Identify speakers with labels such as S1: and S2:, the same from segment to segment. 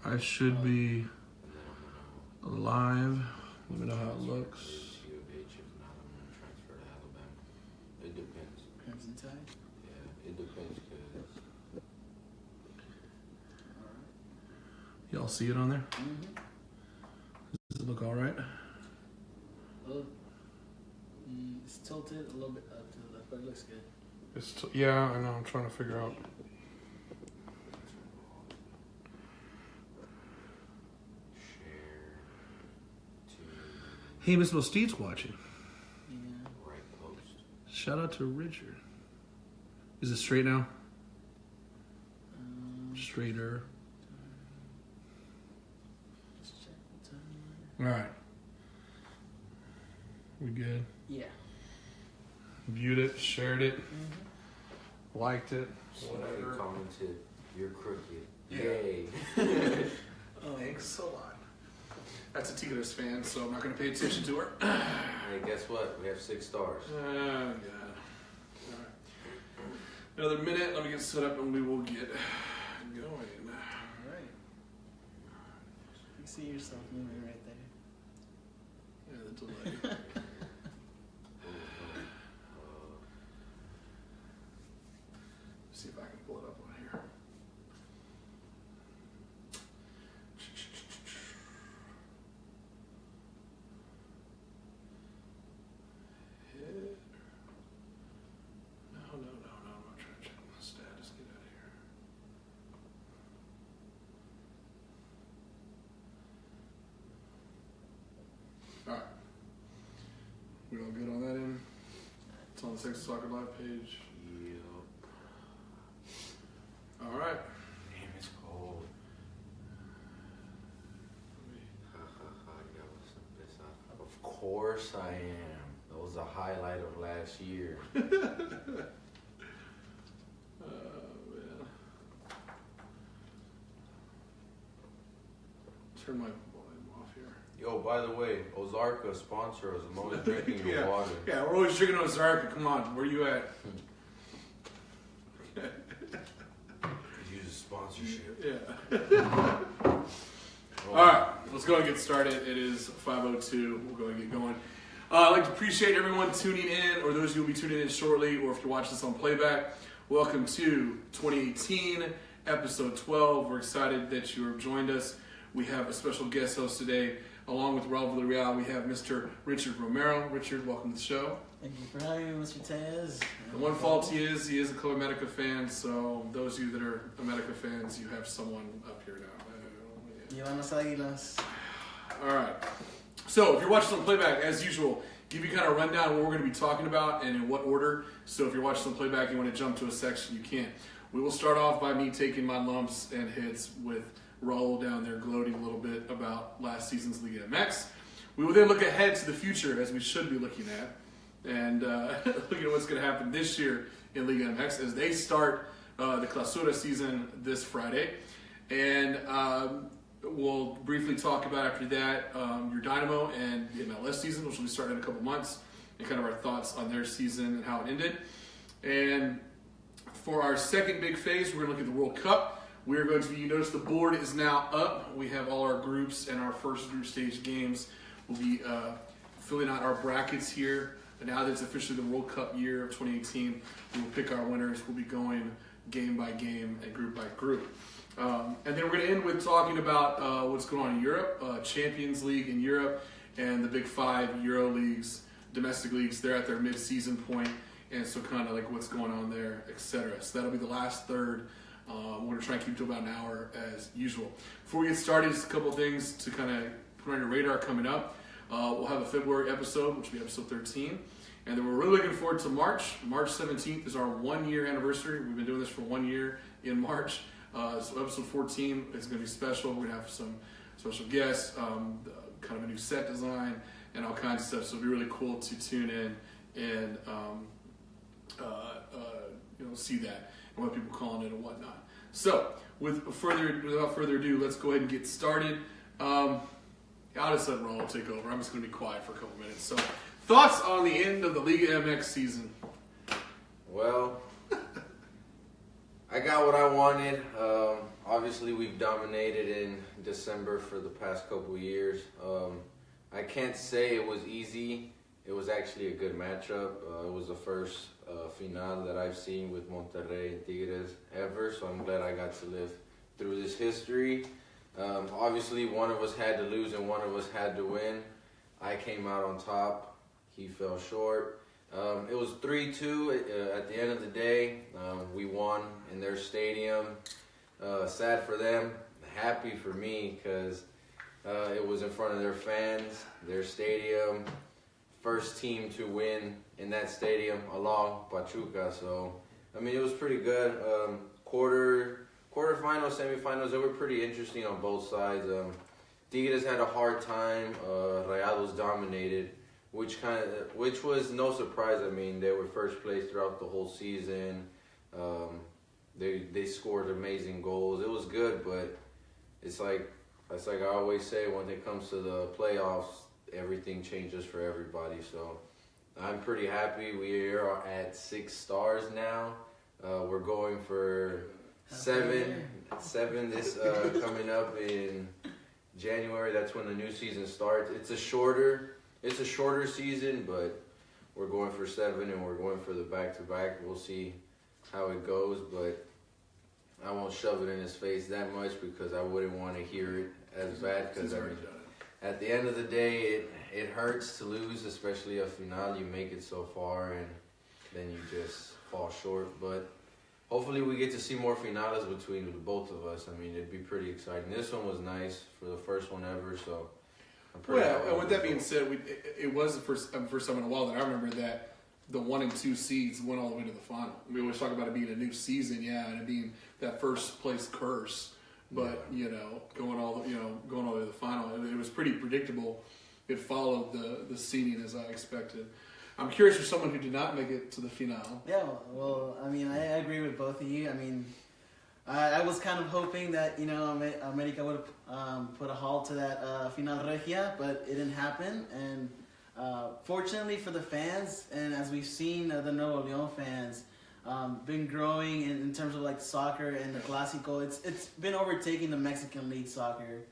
S1: I should be live. Let me know how it looks.
S2: It depends.
S3: Crimson Tide?
S2: Yeah, it depends.
S1: Y'all see it on there?
S3: Mm-hmm.
S1: Does it look all right?
S3: It's tilted a little bit up to the left, but it looks good.
S1: Yeah, I know. I'm trying to figure out. Hey, Miss Mosteed's watching.
S3: Yeah.
S2: Right post.
S1: Shout out to Richard. Is it straight now? Straighter.
S3: Let's check the timeline.
S1: All right. We good?
S3: Yeah.
S1: Viewed it, shared it, liked it.
S2: Somebody commented, "You're crooked."
S1: Yeah.
S2: Yay.
S1: Thanks a lot. That's a Tigres fan, so I'm not going to pay attention to her.
S2: Hey, guess what? We have 6 stars.
S1: Oh, God. All right. Another minute. Let me get set up and we will get going.
S3: All right. You see yourself moving right there.
S1: Yeah, the delay. See if I can pull it up on here. No. I'm not trying to check my status. Get out of here. All right. We all good on that end? It's on the Texas Soccer Live page.
S2: Yep.
S1: All right.
S2: Damn, it's cold. Of course I am. That was the highlight of last year.
S1: Man. Turn my volume off here.
S2: Yo, by the way, Ozarka sponsor us. I'm always drinking your
S1: Yeah.
S2: water.
S1: Yeah, we're always drinking Ozarka. Come on, where you at?
S2: Use a sponsorship.
S1: Yeah. All right, let's go and get started. It is 5:02. We'll go and get going. I'd like to appreciate everyone tuning in, or those who will be tuning in shortly, or if you're watching this on playback. Welcome to 2018, episode 12. We're excited that you have joined us. We have a special guest host today. Along with Raul Villarreal, we have Mr. Richard Romero. Richard, welcome to the show.
S3: Thank you for having me, Mr. Taz.
S1: The one fault he is a Club America fan, so those of you that are America fans, you have someone up here now.
S3: Llevan las Águilas.
S1: All right. So if you're watching on playback, as usual, give you kind of a rundown of what we're going to be talking about and in what order. So if you're watching on playback, you want to jump to a section, you can. We will start off by me taking my lumps and hits with Raul down there gloating a little bit about last season's Liga MX. We will then look ahead to the future, as we should be looking at, and look at what's going to happen this year in Liga MX as they start the Clausura season this Friday. And we'll briefly talk about after that your Dynamo and the MLS season, which will be starting in a couple months, and kind of our thoughts on their season and how it ended. And for our second big phase, we're going to look at the World Cup. We are going to be, you notice the board is now up. We have all our groups and our first group stage games. We'll be filling out our brackets here. And now that it's officially the World Cup year of 2018, we will pick our winners. We'll be going game by game and group by group. And then we're going to end with talking about what's going on in Europe, Champions League in Europe, and the Big Five Euro leagues, domestic leagues. They're at their mid-season point, and so kind of like what's going on there, etc. So that'll be the last third. We're going to try and keep it to about an hour as usual. Before we get started, just a couple of things to kind of put on your radar coming up. We'll have a February episode, which will be episode 13. And then we're really looking forward to March. March 17th is our 1-year anniversary. We've been doing this for 1 year in March. So episode 14 is going to be special. We're going to have some special guests, kind of a new set design, and all kinds of stuff. So it'll be really cool to tune in and see that and what people calling it and whatnot. So without further ado, let's go ahead and get started. I'll just let Raul take over. I'm just going to be quiet for a couple minutes. So thoughts on the end of the Liga MX season?
S2: Well, I got what I wanted. Obviously, we've dominated in December for the past couple of years. I can't say it was easy. It was actually a good matchup. It was the first final that I've seen with Monterrey and Tigres ever, so I'm glad I got to live through this history. Obviously, one of us had to lose and one of us had to win. I came out on top. He fell short. It was 3-2 at the end of the day. We won in their stadium. Sad for them, happy for me because it was in front of their fans, their stadium. First team to win in that stadium along Pachuca. So, I mean, it was pretty good. Quarterfinals, semifinals, they were pretty interesting on both sides. Tigres had a hard time. Rayados dominated, which was no surprise. I mean, they were first place throughout the whole season. They scored amazing goals. It was good, but it's like I always say, when it comes to the playoffs, everything changes for everybody. So I'm pretty happy. We are at 6 stars now. We're going for 7 this coming up in January. That's when the new season starts. It's a shorter season, but we're going for 7 and we're going for the back-to-back. We'll see how it goes, but I won't shove it in his face that much because I wouldn't want to hear it as bad. Because at the end of the day, it hurts to lose, especially a final. You make it so far and then you just fall short. But hopefully we get to see more finales between the both of us. I mean, it'd be pretty exciting. This one was nice for the first one ever, so I'm pretty happy.
S1: And with that being said, it was the first time in a while that I remember that the 1 and 2 seeds went all the way to the final. We always talk about it being a new season, and it being that first place curse. But going all the way to the final, it was pretty predictable. It followed the seeding as I expected. I'm curious for someone who did not make it to the finale.
S3: Yeah, well, I mean, I agree with both of you. I mean, I was kind of hoping that America would put a halt to that Final Regia, but it didn't happen. And fortunately for the fans, and as we've seen, the Nuevo León fans been growing in terms of like soccer and the Clásico. It's been overtaking the Mexican League soccer.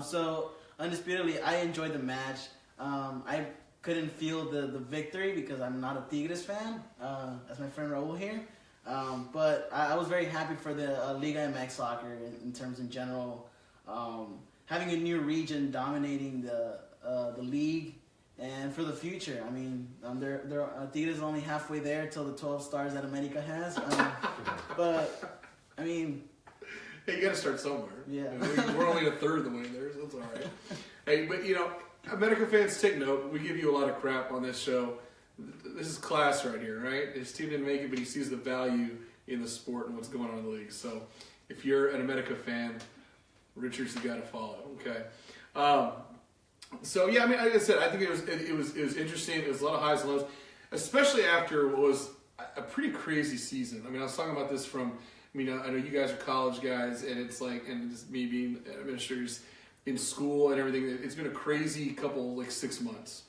S3: So undisputedly, I enjoyed the match. I couldn't feel the victory because I'm not a Tigres fan, as my friend Raul here. But I was very happy for the Liga MX soccer in terms in general. Having a new region dominating the league. And for the future, I mean, Tigres only halfway there till the 12 stars that America has. But, I mean...
S1: Hey, you got to start somewhere.
S3: Yeah.
S1: We're only a third of the way there, so that's all right. Hey, but, America fans, take note. We give you a lot of crap on this show. This is class right here, right? His team didn't make it, but he sees the value in the sport and what's going on in the league. So, if you're an America fan, Richard's the guy to follow, okay? So yeah, I mean, like I said, I think it was interesting. It was a lot of highs and lows, especially after what was a pretty crazy season. I mean, I was talking about this from. I mean, I know you guys are college guys, and it's like, and just me being administrators in school and everything. It's been a crazy couple 6 months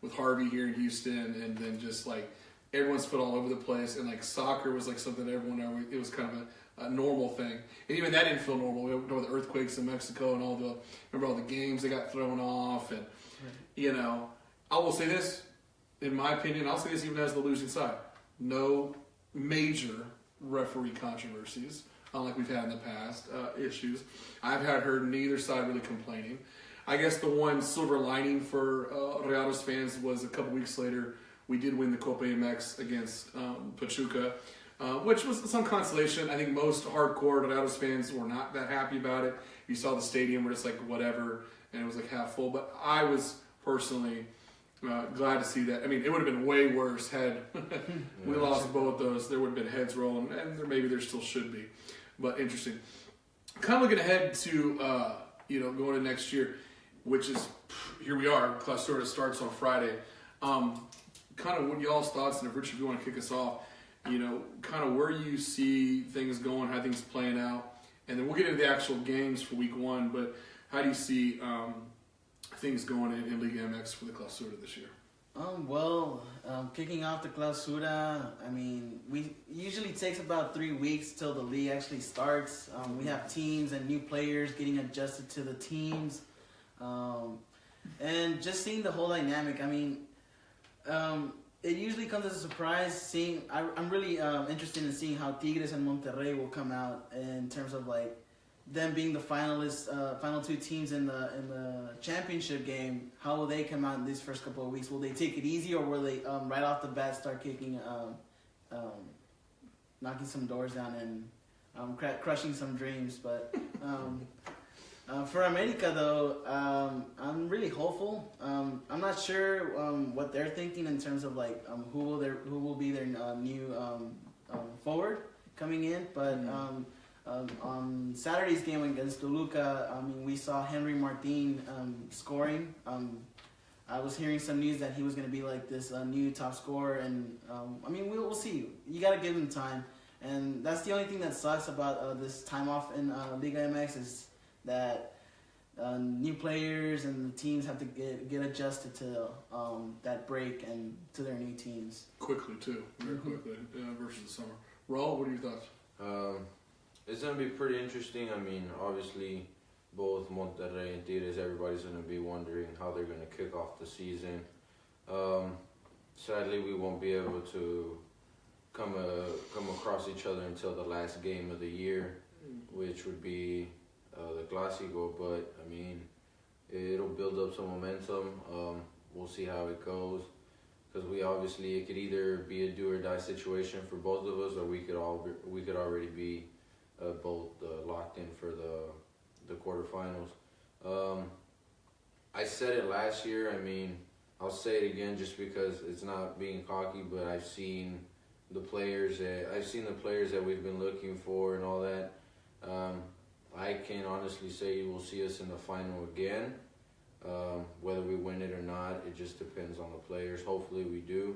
S1: with Harvey here in Houston, and then just like everyone's foot all over the place, and like soccer was like something that everyone. It was kind of a normal thing, and even that didn't feel normal. We know the earthquakes in Mexico and remember all the games that got thrown off, and I will say this, in my opinion, I'll say this even as the losing side, no major referee controversies, unlike we've had in the past, issues. I've heard neither side really complaining. I guess the one silver lining for Rayados fans was a couple weeks later, we did win the Copa MX against Pachuca. Which was some consolation. I think most hardcore Rayados fans were not that happy about it. You saw the stadium, we're just like, whatever, and it was like half full. But I was personally glad to see that. I mean, it would have been way worse had we lost both those. There would have been heads rolling, and maybe there still should be. But interesting. Kind of looking ahead to, going to next year, which is, here we are, Clausura starts on Friday. Kind of what y'all's thoughts, and if Richard, if you want to kick us off, kind of where you see things going, how things playing out, and then we'll get into the actual games for week 1. But how do you see things going in Liga MX for the Clausura this year?
S3: Kicking off the Clausura, I mean, we usually takes about 3 weeks till the league actually starts. We have teams and new players getting adjusted to the teams, and just seeing the whole dynamic. I mean, it usually comes as a surprise. I'm really interested in seeing how Tigres and Monterrey will come out in terms of like them being the finalists, final two teams in the championship game. How will they come out in these first couple of weeks? Will they take it easy, or will they right off the bat start knocking some doors down and crushing some dreams? But for America, though, I'm really hopeful. I'm not sure what they're thinking in terms of like who will be their new forward coming in, but. On Saturday's game against Toluca, I mean, we saw Henry Martin scoring. I was hearing some news that he was going to be like this new top scorer, and I mean, we'll see. You got to give him time, and that's the only thing that sucks about this time off in Liga MX is that new players and the teams have to get adjusted to that break and to their new teams.
S1: Quickly, too. Very quickly versus the summer. Raul, what are your thoughts?
S2: It's going to be pretty interesting. I mean, obviously, both Monterrey and Tigres, everybody's going to be wondering how they're going to kick off the season. Sadly, we won't be able to come across each other until the last game of the year, which would be the Clásico. But, I mean, it'll build up some momentum. We'll see how it goes. Because it could either be a do-or-die situation for both of us, or we could already be both locked in for the quarterfinals. I said it last year. I mean, I'll say it again just because it's not being cocky, but I've seen the players that we've been looking for and all that. I can honestly say you will see us in the final again. Whether we win it or not, it just depends on the players. Hopefully we do,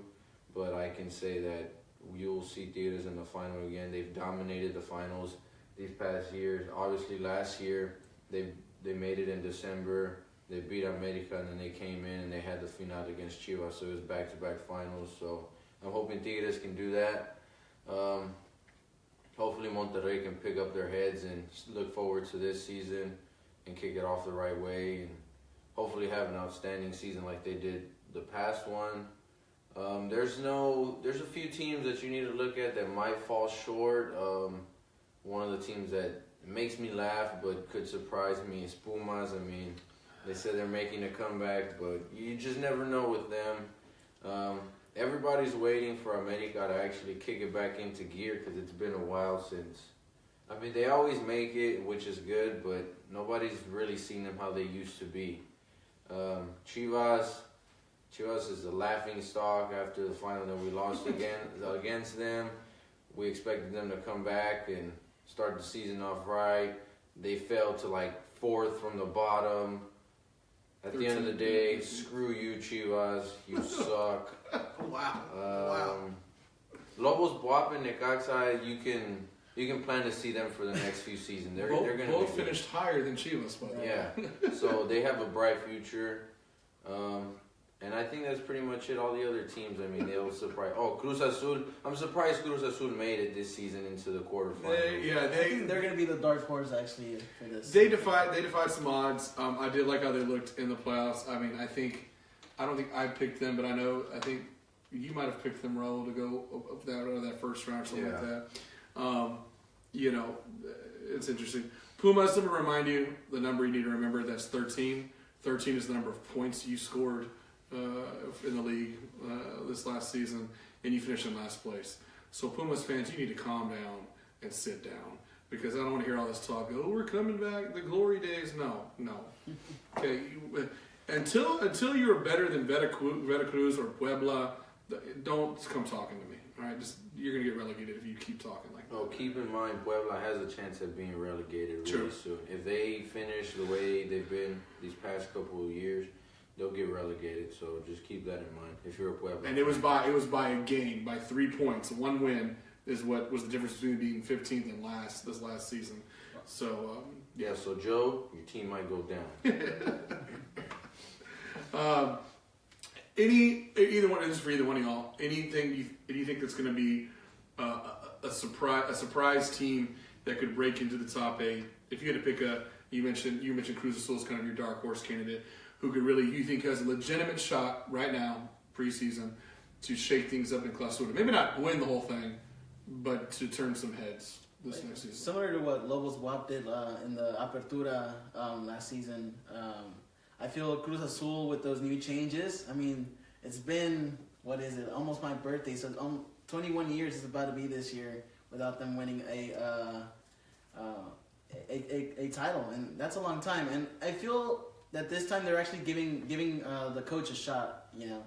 S2: but I can say that you'll see Tigres in the final again. They've dominated the finals these past years. Obviously, last year they made it in December. They beat America, and then they came in and they had the final against Chivas. So it was back-to-back finals. So I'm hoping Tigres can do that. Hopefully Monterrey can pick up their heads and look forward to this season and kick it off the right way, and hopefully have an outstanding season like they did the past one. There's a few teams that you need to look at that might fall short. One of the teams that makes me laugh but could surprise me is Pumas. I mean, they said they're making a comeback, but you just never know with them. Everybody's waiting for America to actually kick it back into gear because it's been a while since. I mean, they always make it, which is good, but nobody's really seen them how they used to be. Chivas is the laughing stock after the final that we lost against them. We expected them to come back and start the season off right. They fell to like 4th from the bottom. At the end of the day, screw you, Chivas. You suck.
S1: Wow.
S2: Lobos Buap and Necaxa, you can plan to see them for the next few seasons. They're going to
S1: both finished higher than Chivas, by the way.
S2: Yeah. So they have a bright future. And I think that's pretty much it. All the other teams, I mean, they'll surprise. Oh, Cruz Azul. I'm surprised Cruz Azul made it this season into the quarterfinals.
S3: I think they're going to be the dark horse, actually, for this.
S1: They defied some odds. I did like how they looked in the playoffs. I mean, I don't think I picked them, but I think you might have picked them, Raul, to go of that first round or something like that. It's interesting. Pumas, let me remind you, the number you need to remember, that's 13. 13 is the number of points you scored in the league this last season, and you finished in last place. So Pumas fans, you need to calm down and sit down, because I don't want to hear all this talk. Oh, we're coming back, the glory days. No. Okay, until you're better than Veracruz or Puebla, don't come talking to me. All right, you're gonna get relegated if you keep talking like that.
S2: Oh, keep in mind, Puebla has a chance of being relegated really soon. If they finish the way they've been these past couple of years, they'll get relegated. So just keep that in mind if you're a Puebla.
S1: And it was by a game, by 3 points. One win is what was the difference between being 15th and this last season. So
S2: so Joe, your team might go down.
S1: Either one. This is for either one of y'all. Anything you think that's going to be a surprise team that could break into the top 8? If you had to pick you mentioned Cruz Azul is kind of your dark horse candidate, who could really, you think has a legitimate shot right now preseason to shake things up in Clausura. Maybe not win the whole thing, but to turn some heads this next season.
S3: Similar to what Lobos WAP did in the Apertura last season. I feel Cruz Azul with those new changes. I mean, it's been, what is it, almost my birthday. So 21 years is about to be this year without them winning a title. And that's a long time. And I feel that this time they're actually giving the coach a shot, you know.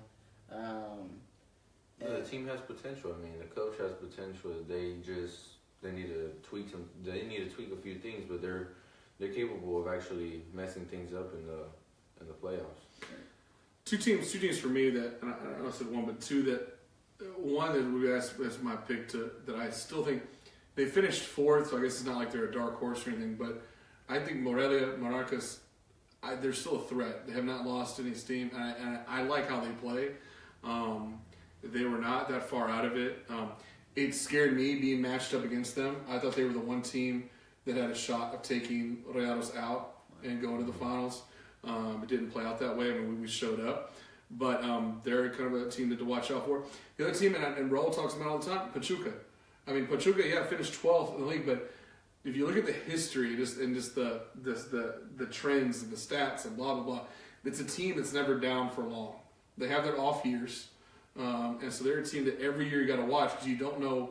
S2: The team has potential. I mean, the coach has potential. They need to tweak some. They need to tweak a few things, but they're capable of actually messing things up in the playoffs.
S1: Two teams for me that, and I know I said one, but two that. One that's my pick that I still think they finished 4th, so I guess it's not like they're a dark horse or anything. But I think Morelia, Monarcas, they're still a threat. They have not lost any steam, and I like how they play. They were not that far out of it. It scared me being matched up against them. I thought they were the one team that had a shot of taking Rayados out and going to the finals. It didn't play out that way. I mean, we showed up. But they're kind of a team to watch out for. The other team, and Raul talks about all the time, Pachuca. I mean, Pachuca, finished 12th in the league, but if you look at the history and just the trends and the stats and blah, blah, blah, it's a team that's never down for long. They have their off years. And so they're a team that every year you got to watch because you don't know,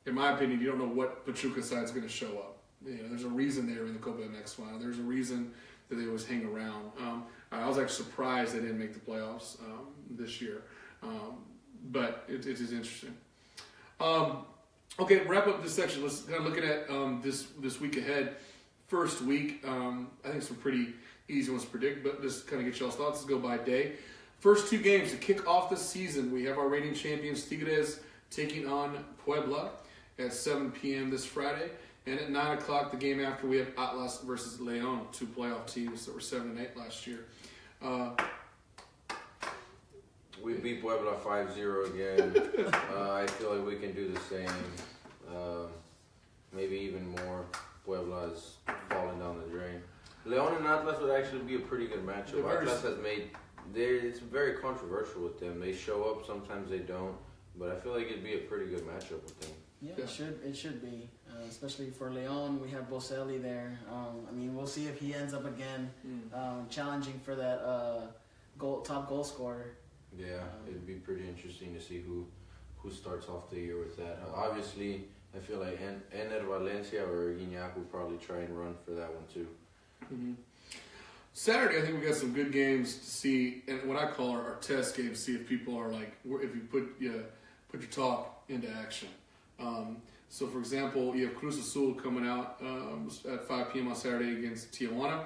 S1: in my opinion, you don't know what Pachuca side's going to show up. You know, there's a reason they're in the Copa MX final. There's a reason that they always hang around. I was actually surprised they didn't make the playoffs this year. But it is interesting. Okay, wrap up this section. Let's kind of looking at this week ahead. First week, I think some pretty easy ones to predict, but just kind of get y'all's thoughts. Let's go by day. First 2 games to kick off the season. We have our reigning champions Tigres taking on Puebla at 7 p.m. this Friday. And at 9 o'clock, the game after, we have Atlas versus León, 2 playoff teams that were 7-8 last year.
S2: We beat Puebla 5-0 again. I feel like we can do the same. Maybe even more. Puebla is falling down the drain. León and Atlas would actually be a pretty good matchup. Atlas has made... It's very controversial with them. They show up, sometimes they don't. But I feel like it'd be a pretty good matchup with them.
S3: Yeah, it should be. Especially for León, we have Boselli there. I mean, we'll see if he ends up again challenging for that top goal scorer.
S2: Yeah, it'd be pretty interesting to see who starts off the year with that. Obviously, I feel like Ener Valencia or Gignac will probably try and run for that one too.
S1: Mm-hmm. Saturday, I think we got some good games to see, and what I call our test games, see if people are like, if you put your talk into action. So, for example, you have Cruz Azul coming out at 5 p.m. on Saturday against Tijuana.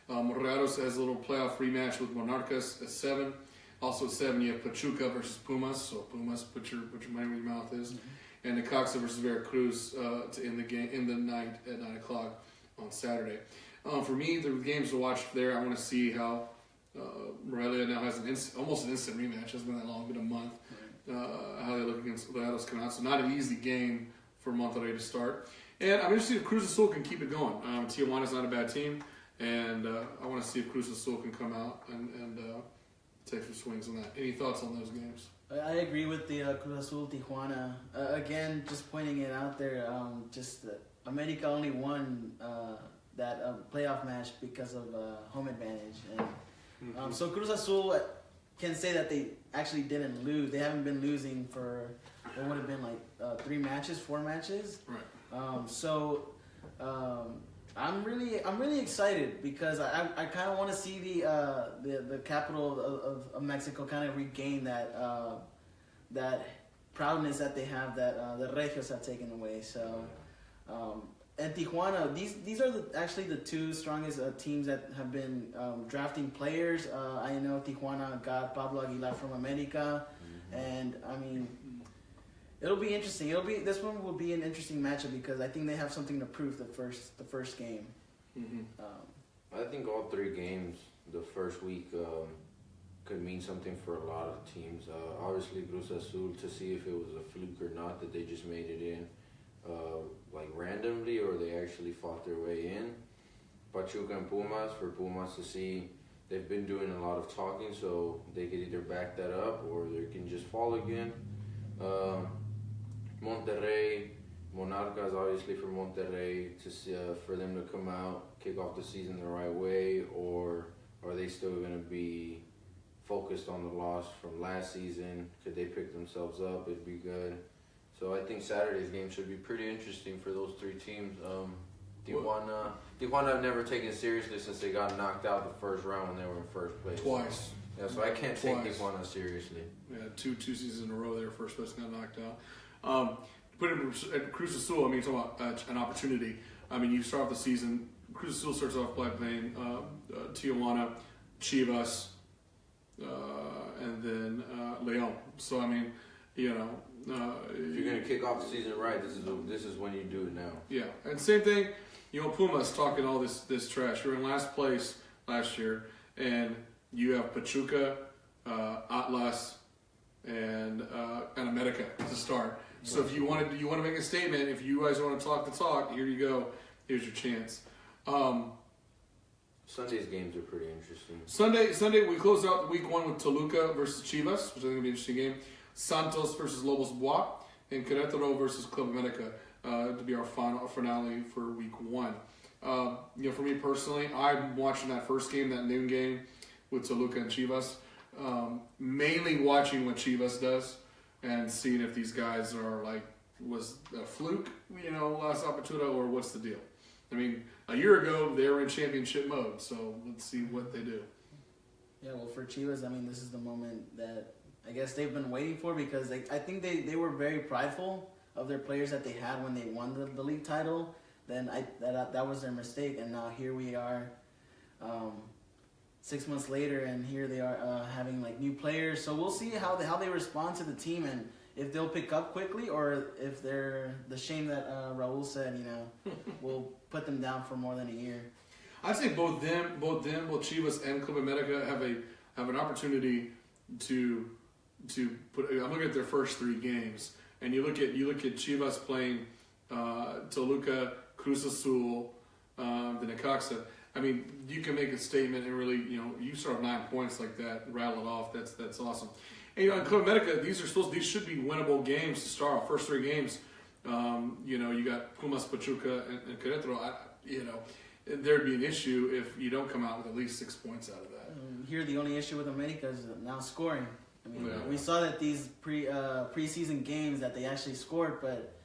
S1: Rayados has a little playoff rematch with Monarcas at 7. Also at 7, you have Pachuca versus Pumas. So Pumas, put your money where your mouth is. Mm-hmm. And Necaxa versus Veracruz to end the night at 9 o'clock on Saturday. For me, the games to watch there, I want to see how Morelia now has almost an instant rematch. It hasn't been that long, been a month. How they look against Rayados coming out. So not an easy game for Monterrey to start. And I'm interested if Cruz Azul can keep it going. Tijuana's not a bad team. And I want to see if Cruz Azul can come out and take some swings on that. Any thoughts on those games?
S3: I agree with the Cruz Azul Tijuana. Again, just pointing it out there, just America only won that playoff match because of home advantage. And so Cruz Azul can say that they actually didn't lose. They haven't been losing for, it would have been like 4 matches.
S1: Right.
S3: I'm really excited because I kind of want to see the capital of Mexico kind of regain that proudness that they have that the Regios have taken away. So and Tijuana, these are actually the 2 strongest teams that have been drafting players. I know Tijuana got Pablo Aguilar from America, and I mean, it'll be interesting. This one will be an interesting matchup because I think they have something to prove the first game.
S2: I think all 3 games the first week could mean something for a lot of teams. Obviously, Cruz Azul, to see if it was a fluke or not that they just made it in like randomly or they actually fought their way in. Pachuca and Pumas, for Pumas to see, they've been doing a lot of talking, so they could either back that up or they can just fall again. Monterrey, Monarcas, obviously for Monterrey, to see, for them to come out, kick off the season the right way, or are they still going to be focused on the loss from last season? Could they pick themselves up? It'd be good. So I think Saturday's game should be pretty interesting for those three teams. Tijuana I've never taken seriously since they got knocked out the first round when they were in first place.
S1: Twice.
S2: Yeah, so I can't take Tijuana seriously.
S1: Yeah, two seasons in a row they were first place, got knocked out. Put in at Cruz Azul, I mean, talking about an opportunity. I mean, you start off the season, Cruz Azul starts off by playing Tijuana, Chivas, and then León. So, I mean, you know.
S2: If you're going to kick off the season right, this is when you do it now.
S1: Yeah, and same thing, you know, Pumas talking all this trash. You're in last place last year, and you have Pachuca, Atlas, and America to start. So if you want to make a statement, if you guys want to talk the talk, here you go. Here's your chance.
S2: Sunday's games are pretty interesting.
S1: Sunday we close out week 1 with Toluca versus Chivas, which I think will be an interesting game. Santos versus Lobos Buap, and Querétaro versus Club America to be our finale for week 1. You know, for me personally, I'm watching that first game, that noon game with Toluca and Chivas. Mainly watching what Chivas does and seeing if these guys are like, was a fluke, you know, last opportunity, or what's the deal? I mean, a year ago they were in championship mode, so let's see what they do.
S3: Yeah, well, for Chivas, I mean, this is the moment that I guess they've been waiting for, because I think they were very prideful of their players that they had when they won the league title. Then that was their mistake, and now here we are, 6 months later, and here they are having like new players. So we'll see how they respond to the team, and if they'll pick up quickly, or if they're the shame that Raul said, you know, will put them down for more than a year.
S1: I'd say both Chivas and Club America have an opportunity to put. I'm looking at their first 3 games, and you look at Chivas playing Toluca, Cruz Azul, the Necaxa. I mean, you can make a statement and really, you know, you start 9 points like that, rattle it off. That's awesome. And, you know, in Club America, these should be winnable games to start off. First 3 games, you know, you got Pumas, Pachuca, and Querétaro. You know, there'd be an issue if you don't come out with at least 6 points out of that.
S3: Here, the only issue with America is now scoring. I mean, we saw that these preseason games that they actually scored, but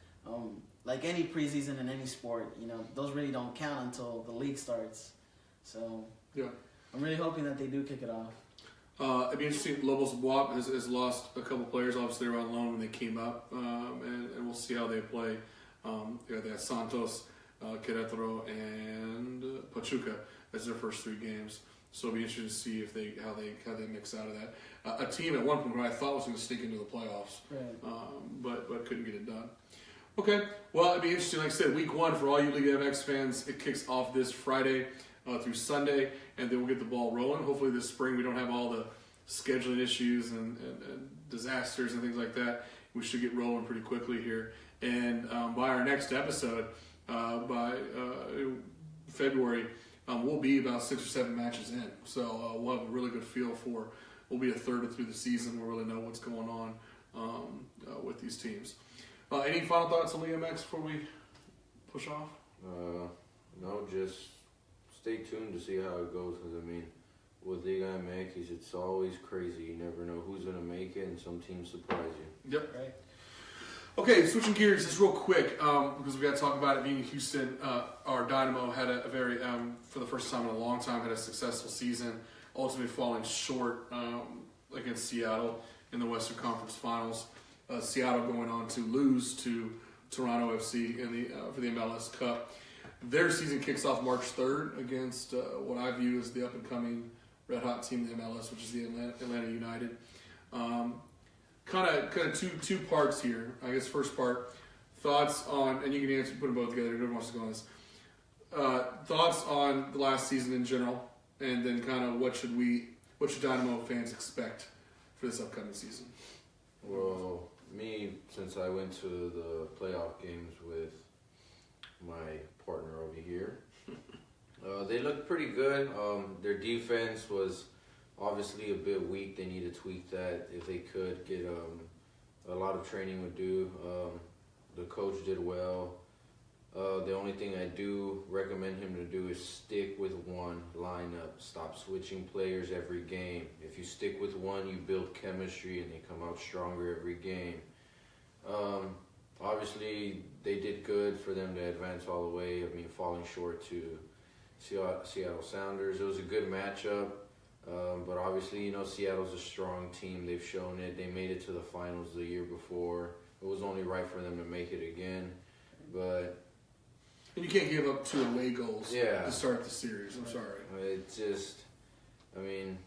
S3: like any preseason in any sport, you know, those really don't count until the league starts. So
S1: yeah,
S3: I'm really hoping that they do kick it off.
S1: It'd be interesting. Lobos Buap has lost a couple players. Obviously, they were on loan when they came up, and we'll see how they play. They have Santos, Querétaro, and Pachuca as their first 3 games. So it'll be interesting to see if how they mix out of that. A team at one point where I thought was going to sneak into the playoffs,
S3: right.
S1: But couldn't get it done. Okay, well, it'd be interesting. Like I said, week 1 for all you Liga MX fans, it kicks off this Friday through Sunday, and then we'll get the ball rolling. Hopefully this spring we don't have all the scheduling issues and disasters and things like that. We should get rolling pretty quickly here. And by our next episode, by February, we'll be about 6 or 7 matches in. So we'll have a really good feel for, we'll be a third through the season. We'll really know what's going on with these teams. Any final thoughts on Liga MX before we push off?
S2: No, just stay tuned to see how it goes. Because, I mean, with Liga MX, it's always crazy. You never know who's going to make it, and some teams surprise you.
S1: Yep.
S3: Right.
S1: Okay, switching gears just real quick, because we got to talk about it being in Houston. Our Dynamo had a very, for the first time in a long time, had a successful season, ultimately falling short against Seattle in the Western Conference Finals. Seattle going on to lose to Toronto FC for the MLS Cup. Their season kicks off March 3rd against what I view as the up-and-coming red-hot team in the MLS, which is the Atlanta United. Kind of two parts here. I guess first part, thoughts on, and you can answer, put them both together. Whoever wants to go on this. Thoughts on the last season in general, and then kind of what should what should Dynamo fans expect for this upcoming season?
S2: Well, me, since I went to the playoff games with my partner over here, they looked pretty good. Their defense was obviously a bit weak. They need to tweak that if they could get a lot of training would do. The coach did well. The only thing I do recommend him to do is stick with one lineup. Stop switching players every game. If you stick with one, you build chemistry and they come out stronger every game. Obviously, they did good for them to advance all the way. I mean, falling short to Seattle Sounders. It was a good matchup. But obviously, Seattle's a strong team. They've shown it. They made it to the finals the year before. It was only right for them to make it again. But
S1: and you can't give up 2 away goals
S2: Yeah.
S1: to start the series. I'm sorry.
S2: it just, I mean,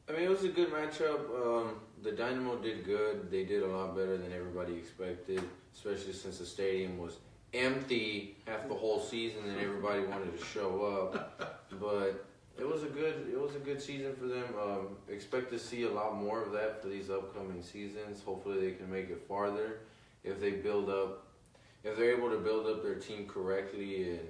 S2: it was a good matchup. The Dynamo did good. They did a lot better than everybody expected, especially since the stadium was empty half the whole season and everybody wanted to show up. But it was a good season for them. Expect to see a lot more of that for these upcoming seasons. Hopefully they can make it farther if they're able to build up their team correctly and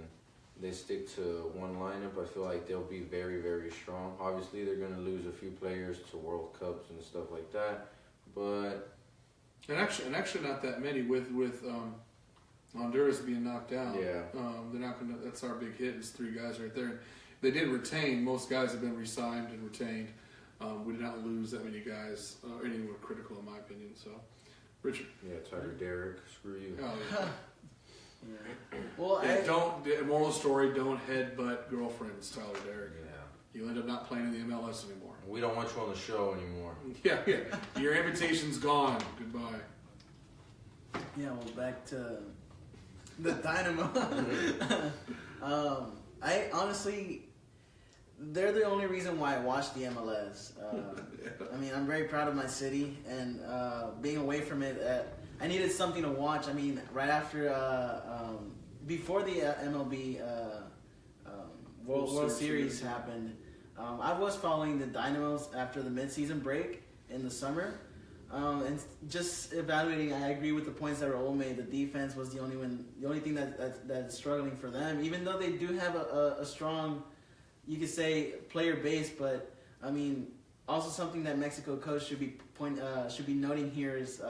S2: they stick to one lineup. I feel like they'll be very, very strong. Obviously they're going to lose a few players to World Cups and stuff like that, but
S1: And actually not that many with Honduras being knocked out.
S2: Yeah.
S1: They're not going to. That's our big hit. Is 3 guys right there. They did retain. Most guys have been re-signed and retained. We did not lose that many guys. Anyone critical in my opinion. So, Richard.
S2: yeah, Tyler Derrick, screw you.
S1: Oh, yeah.
S3: Yeah. Well,
S1: Moral story: don't headbutt girlfriends, Tyler Derrick.
S2: Yeah.
S1: You end up not playing in the MLS anymore.
S2: We don't want you on the show anymore.
S1: Yeah. Your invitation's gone. Goodbye.
S3: yeah. Well, back to the Dynamo. I honestly, they're the only reason why I watch the MLS. I mean, I'm very proud of my city, and being away from it, I needed something to watch. I mean, right after, before the MLB World Series happened, I was following the Dynamos after the midseason break in the summer. And just evaluating, I agree with the points that Raul made. The defense was the only thing that's struggling for them. Even though they do have a strong, you could say, player base, but I mean, also something that Mexico coach should be noting here is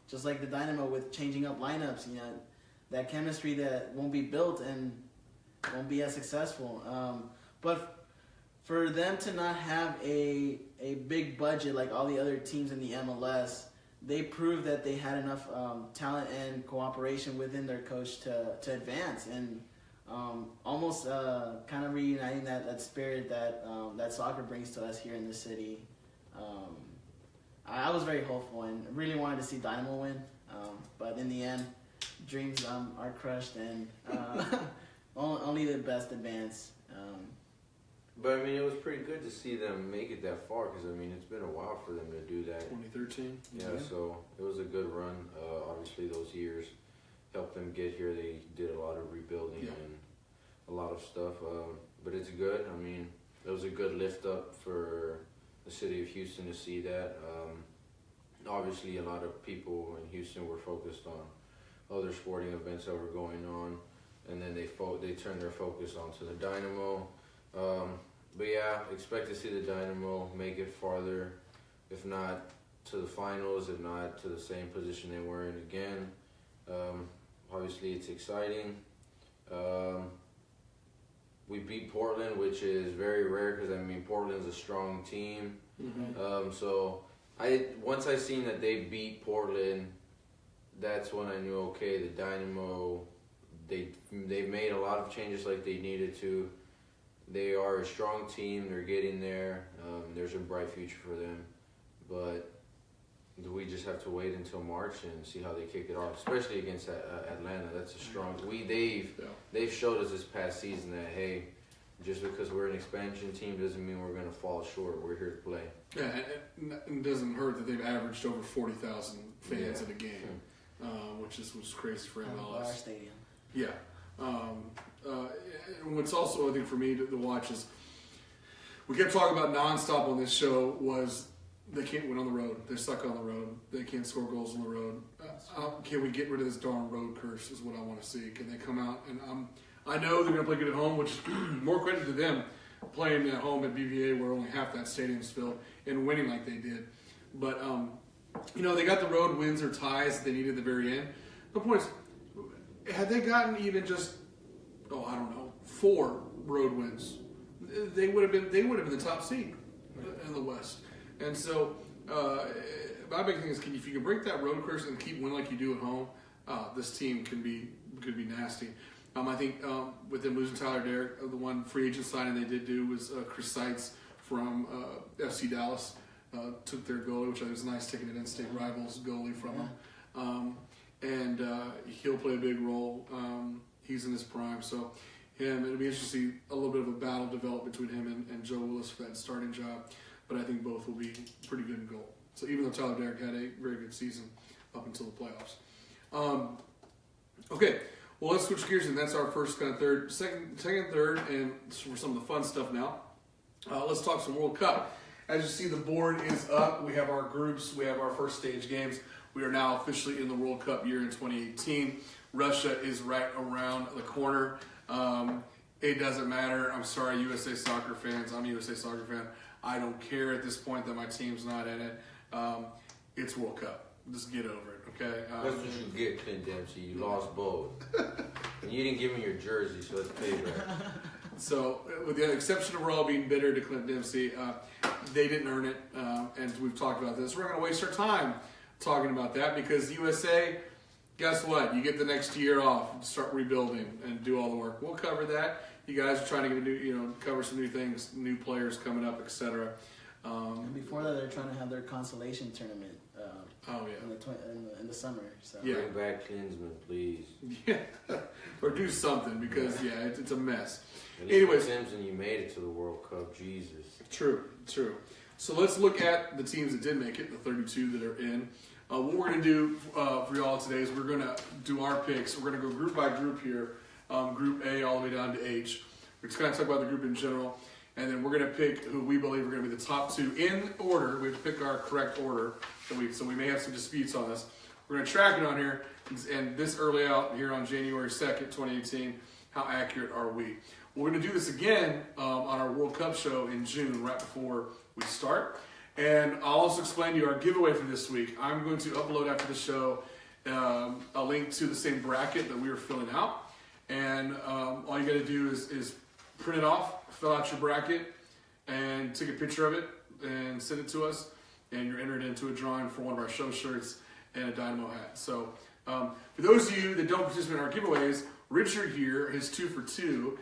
S3: just like the Dynamo with changing up lineups. That chemistry that won't be built and won't be as successful. But for them to not have a big budget like all the other teams in the MLS, they proved that they had enough talent and cooperation within their coach to advance and almost kind of reuniting that spirit that soccer brings to us here in the city. I was very hopeful and really wanted to see Dynamo win, but in the end, dreams are crushed and only the best advance.
S2: But I mean, it was pretty good to see them make it that far because I mean, it's been a while for them to do that.
S1: 2013.
S2: Yeah, so it was a good run. Obviously, those years helped them get here. They did a lot of rebuilding and a lot of stuff. But it's good. I mean, it was a good lift up for the city of Houston to see that. Obviously, a lot of people in Houston were focused on other sporting events that were going on, and then they turned their focus onto the Dynamo. But yeah, expect to see the Dynamo make it farther, if not to the finals, if not to the same position they were in again. Obviously, it's exciting. We beat Portland, which is very rare because I mean Portland's a strong team.
S1: Mm-hmm.
S2: So once I seen that they beat Portland, that's when I knew okay, the Dynamo they've made a lot of changes like they needed to. They are a strong team. They're getting there. There's a bright future for them, but we just have to wait until March and see how they kick it off, especially against Atlanta. That's a strong. They've showed us this past season that hey, just because we're an expansion team doesn't mean we're going to fall short. We're here to play.
S1: Yeah, it doesn't hurt that they've averaged over 40,000 fans in a game, which is crazy for MLS.
S3: Our stadium.
S1: Yeah. What's also, I think, for me to watch is we kept talking about nonstop on this show was they can't win on the road. They're stuck on the road. They can't score goals on the road. Can we get rid of this darn road curse is what I want to see. Can they come out? And I know they're going to play good at home, which is more credit to them playing at home at BVA where only half that stadium's filled and winning like they did. But, they got the road wins or ties that they needed at the very end. The point is, had they gotten even just, 4 road wins, they would have been the top seed in the West. And so, my big thing is, if you can break that road curse and keep winning like you do at home, this team could be nasty. I think with them losing Tyler Derrick, the one free agent signing they did do was Chris Seitz from FC Dallas took their goalie, which I think was nice, taking an in-state rivals goalie from them. And he'll play a big role. He's in his prime, so it'll be interesting to see a little bit of a battle develop between him and Joe Willis for that starting job. But I think both will be pretty good in goal. So even though Tyler Derrick had a very good season up until the playoffs. Okay, well, let's switch gears, and that's our first kind of second, third, and for some of the fun stuff now. Let's talk some World Cup. As you see, the board is up. We have our groups. We have our first stage games. We are now officially in the World Cup year in 2018. Russia is right around the corner. It doesn't matter. I'm sorry, USA Soccer fans. I'm a USA Soccer fan. I don't care at this point that my team's not in it. It's World Cup. Just get over it, okay?
S2: That's what you get, Clint Dempsey. You lost both. And you didn't give me your jersey, so it's payback.
S1: So, with the exception of Raw being bitter to Clint Dempsey, they didn't earn it. And we've talked about this. We're not going to waste our time talking about that because USA, guess what? You get the next year off, start rebuilding, and do all the work. We'll cover that. You guys are trying to get cover some new things, new players coming up, etc.
S3: And before that, they're trying to have their consolation tournament. In the summer. So.
S2: Yeah. Bring back Klinsmann, please.
S1: Yeah, or do something because it's a mess.
S2: Anyways, Klinsmann, you made it to the World Cup. Jesus.
S1: True. So let's look at the teams that did make it, the 32 that are in. What we're going to do for y'all today is we're going to do our picks. We're going to go group by group here, Group A all the way down to H. We're just going to talk about the group in general, and then we're going to pick who we believe are going to be the top 2 in order. We have to pick our correct order, so we may have some disputes on this. We're going to track it on here, and this early out here on January 2nd, 2018, how accurate are we? We're going to do this again on our World Cup show in June, right before we start. And I'll also explain to you our giveaway for this week. I'm going to upload after the show a link to the same bracket that we were filling out. And all you got to do is print it off, fill out your bracket, and take a picture of it and send it to us. And you're entered into a drawing for one of our show shirts and a Dynamo hat. So for those of you that don't participate in our giveaways, Richard here, his 2 for 2,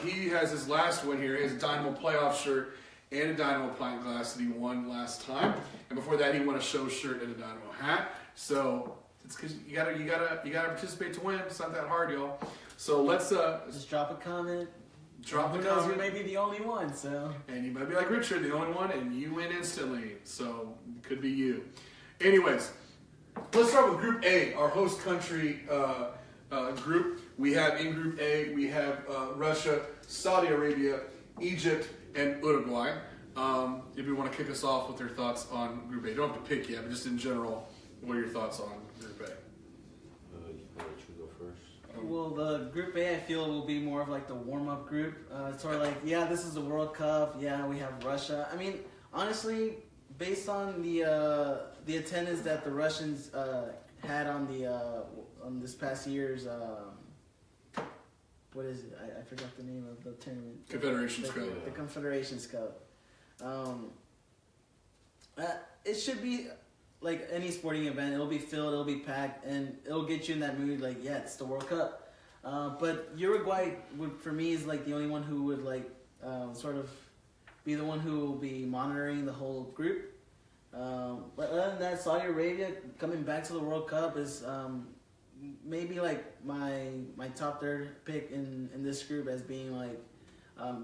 S1: he has his last one here. He has a Dynamo playoff shirt and a Dynamo pint glass that he won last time. And before that, he won a show shirt and a Dynamo hat. So it's because you gotta participate to win. It's not that hard, y'all. So let's
S3: just drop a comment. Who knows? You may be the only one. So
S1: and you might be like Richard, the only one, and you win instantly. So it could be you. Anyways, let's start with Group A, our host country group. We have in Group A, we have Russia, Saudi Arabia, Egypt, and Uruguay. If you want to kick us off with your thoughts on Group A. You don't have to pick yet, but just in general, what are your thoughts on Group A?
S2: I'll let you go first.
S3: Well, the Group A, I feel, will be more of like the warm-up group. It's sort of like, this is the World Cup. Yeah, we have Russia. I mean, honestly, based on the attendance that the Russians had on this past year's what is it? I forgot the name of the tournament.
S1: Confederations Cup.
S3: The Confederations Cup. It should be like any sporting event. It'll be filled, it'll be packed, and it'll get you in that mood like, it's the World Cup. But Uruguay, for me, is like the only one who would sort of be the one who will be monitoring the whole group. But other than that, Saudi Arabia coming back to the World Cup is maybe like my top third pick in this group as being like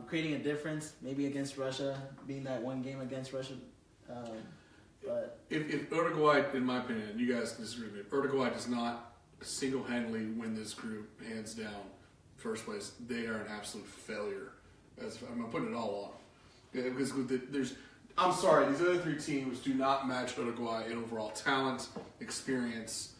S3: creating a difference, maybe against Russia, being that one game against Russia. But
S1: if Uruguay, in my opinion, you guys can disagree with me, if Uruguay does not single-handedly win this group, hands down, first place, they are an absolute failure. I'm putting it all Because there's, I'm sorry, these other three teams do not match Uruguay in overall talent, experience.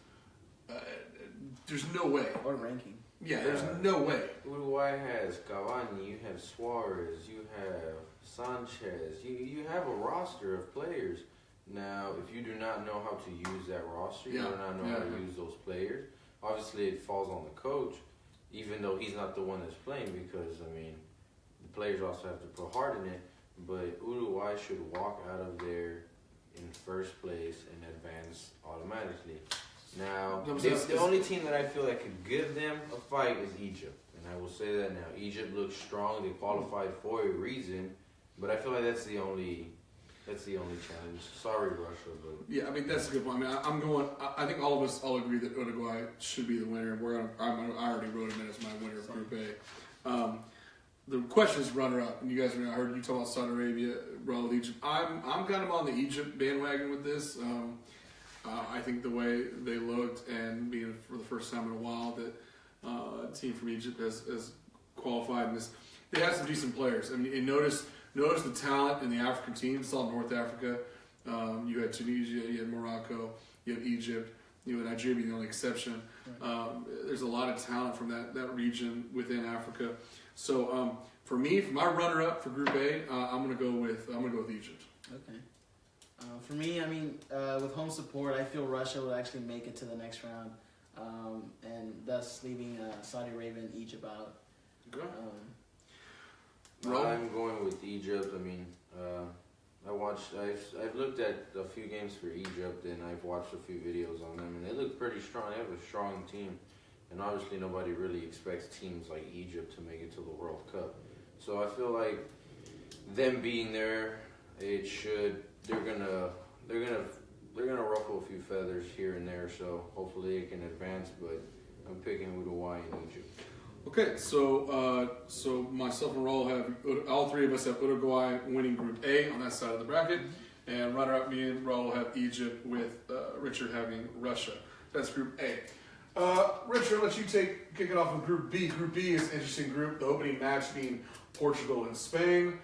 S1: There's no way.
S3: Or ranking.
S1: Yeah, there's no way.
S2: Uruguay has Cavani, you have Suarez, you have Sanchez. You have a roster of players. Now, if you do not know how to use that roster, you do not know how to use those players, obviously it falls on the coach, even though he's not the one that's playing, because, I mean, the players also have to put heart in it. But Uruguay should walk out of there in first place and advance automatically. Now, the only team that I feel that could give them a fight is Egypt. And I will say that now. Egypt looks strong. They qualified for a reason. But I feel like that's the only challenge. Sorry, Russia. But
S1: yeah, I mean, that's a good point. I mean, I think all of us all agree that Uruguay should be the winner. I already wrote him in as my winner of Group A. The question is runner-up, and you guys, I heard you talk about Saudi Arabia, bro, with Egypt. I'm kind of on the Egypt bandwagon with this. I think the way they looked, and being for the first time in a while that a team from Egypt has qualified in this, they have some decent players. I mean, and notice the talent in the African teams. It's all North Africa. You had Tunisia, you had Morocco, you have Egypt, you had Nigeria being the only exception. There's a lot of talent from that region within Africa. So for me, for my runner-up for Group A, I'm gonna go with Egypt.
S3: Okay. For me, I mean, with home support, I feel Russia will actually make it to the next round, and thus leaving Saudi Arabia and Egypt out.
S1: Okay.
S2: I'm going with Egypt. I mean, I've looked at a few games for Egypt, and I've watched a few videos on them, and they look pretty strong. They have a strong team. And obviously nobody really expects teams like Egypt to make it to the World Cup. So I feel like them being there, they're gonna ruffle a few feathers here and there. So hopefully they can advance. But I'm picking Uruguay and Egypt.
S1: Okay, so myself and Raul have, all three of us have Uruguay winning Group A on that side of the bracket, and runner-up me and Raul have Egypt with Richard having Russia. That's Group A. Richard, I'll let you kick it off with Group B. Group B is an interesting group. The opening match being Portugal and Spain.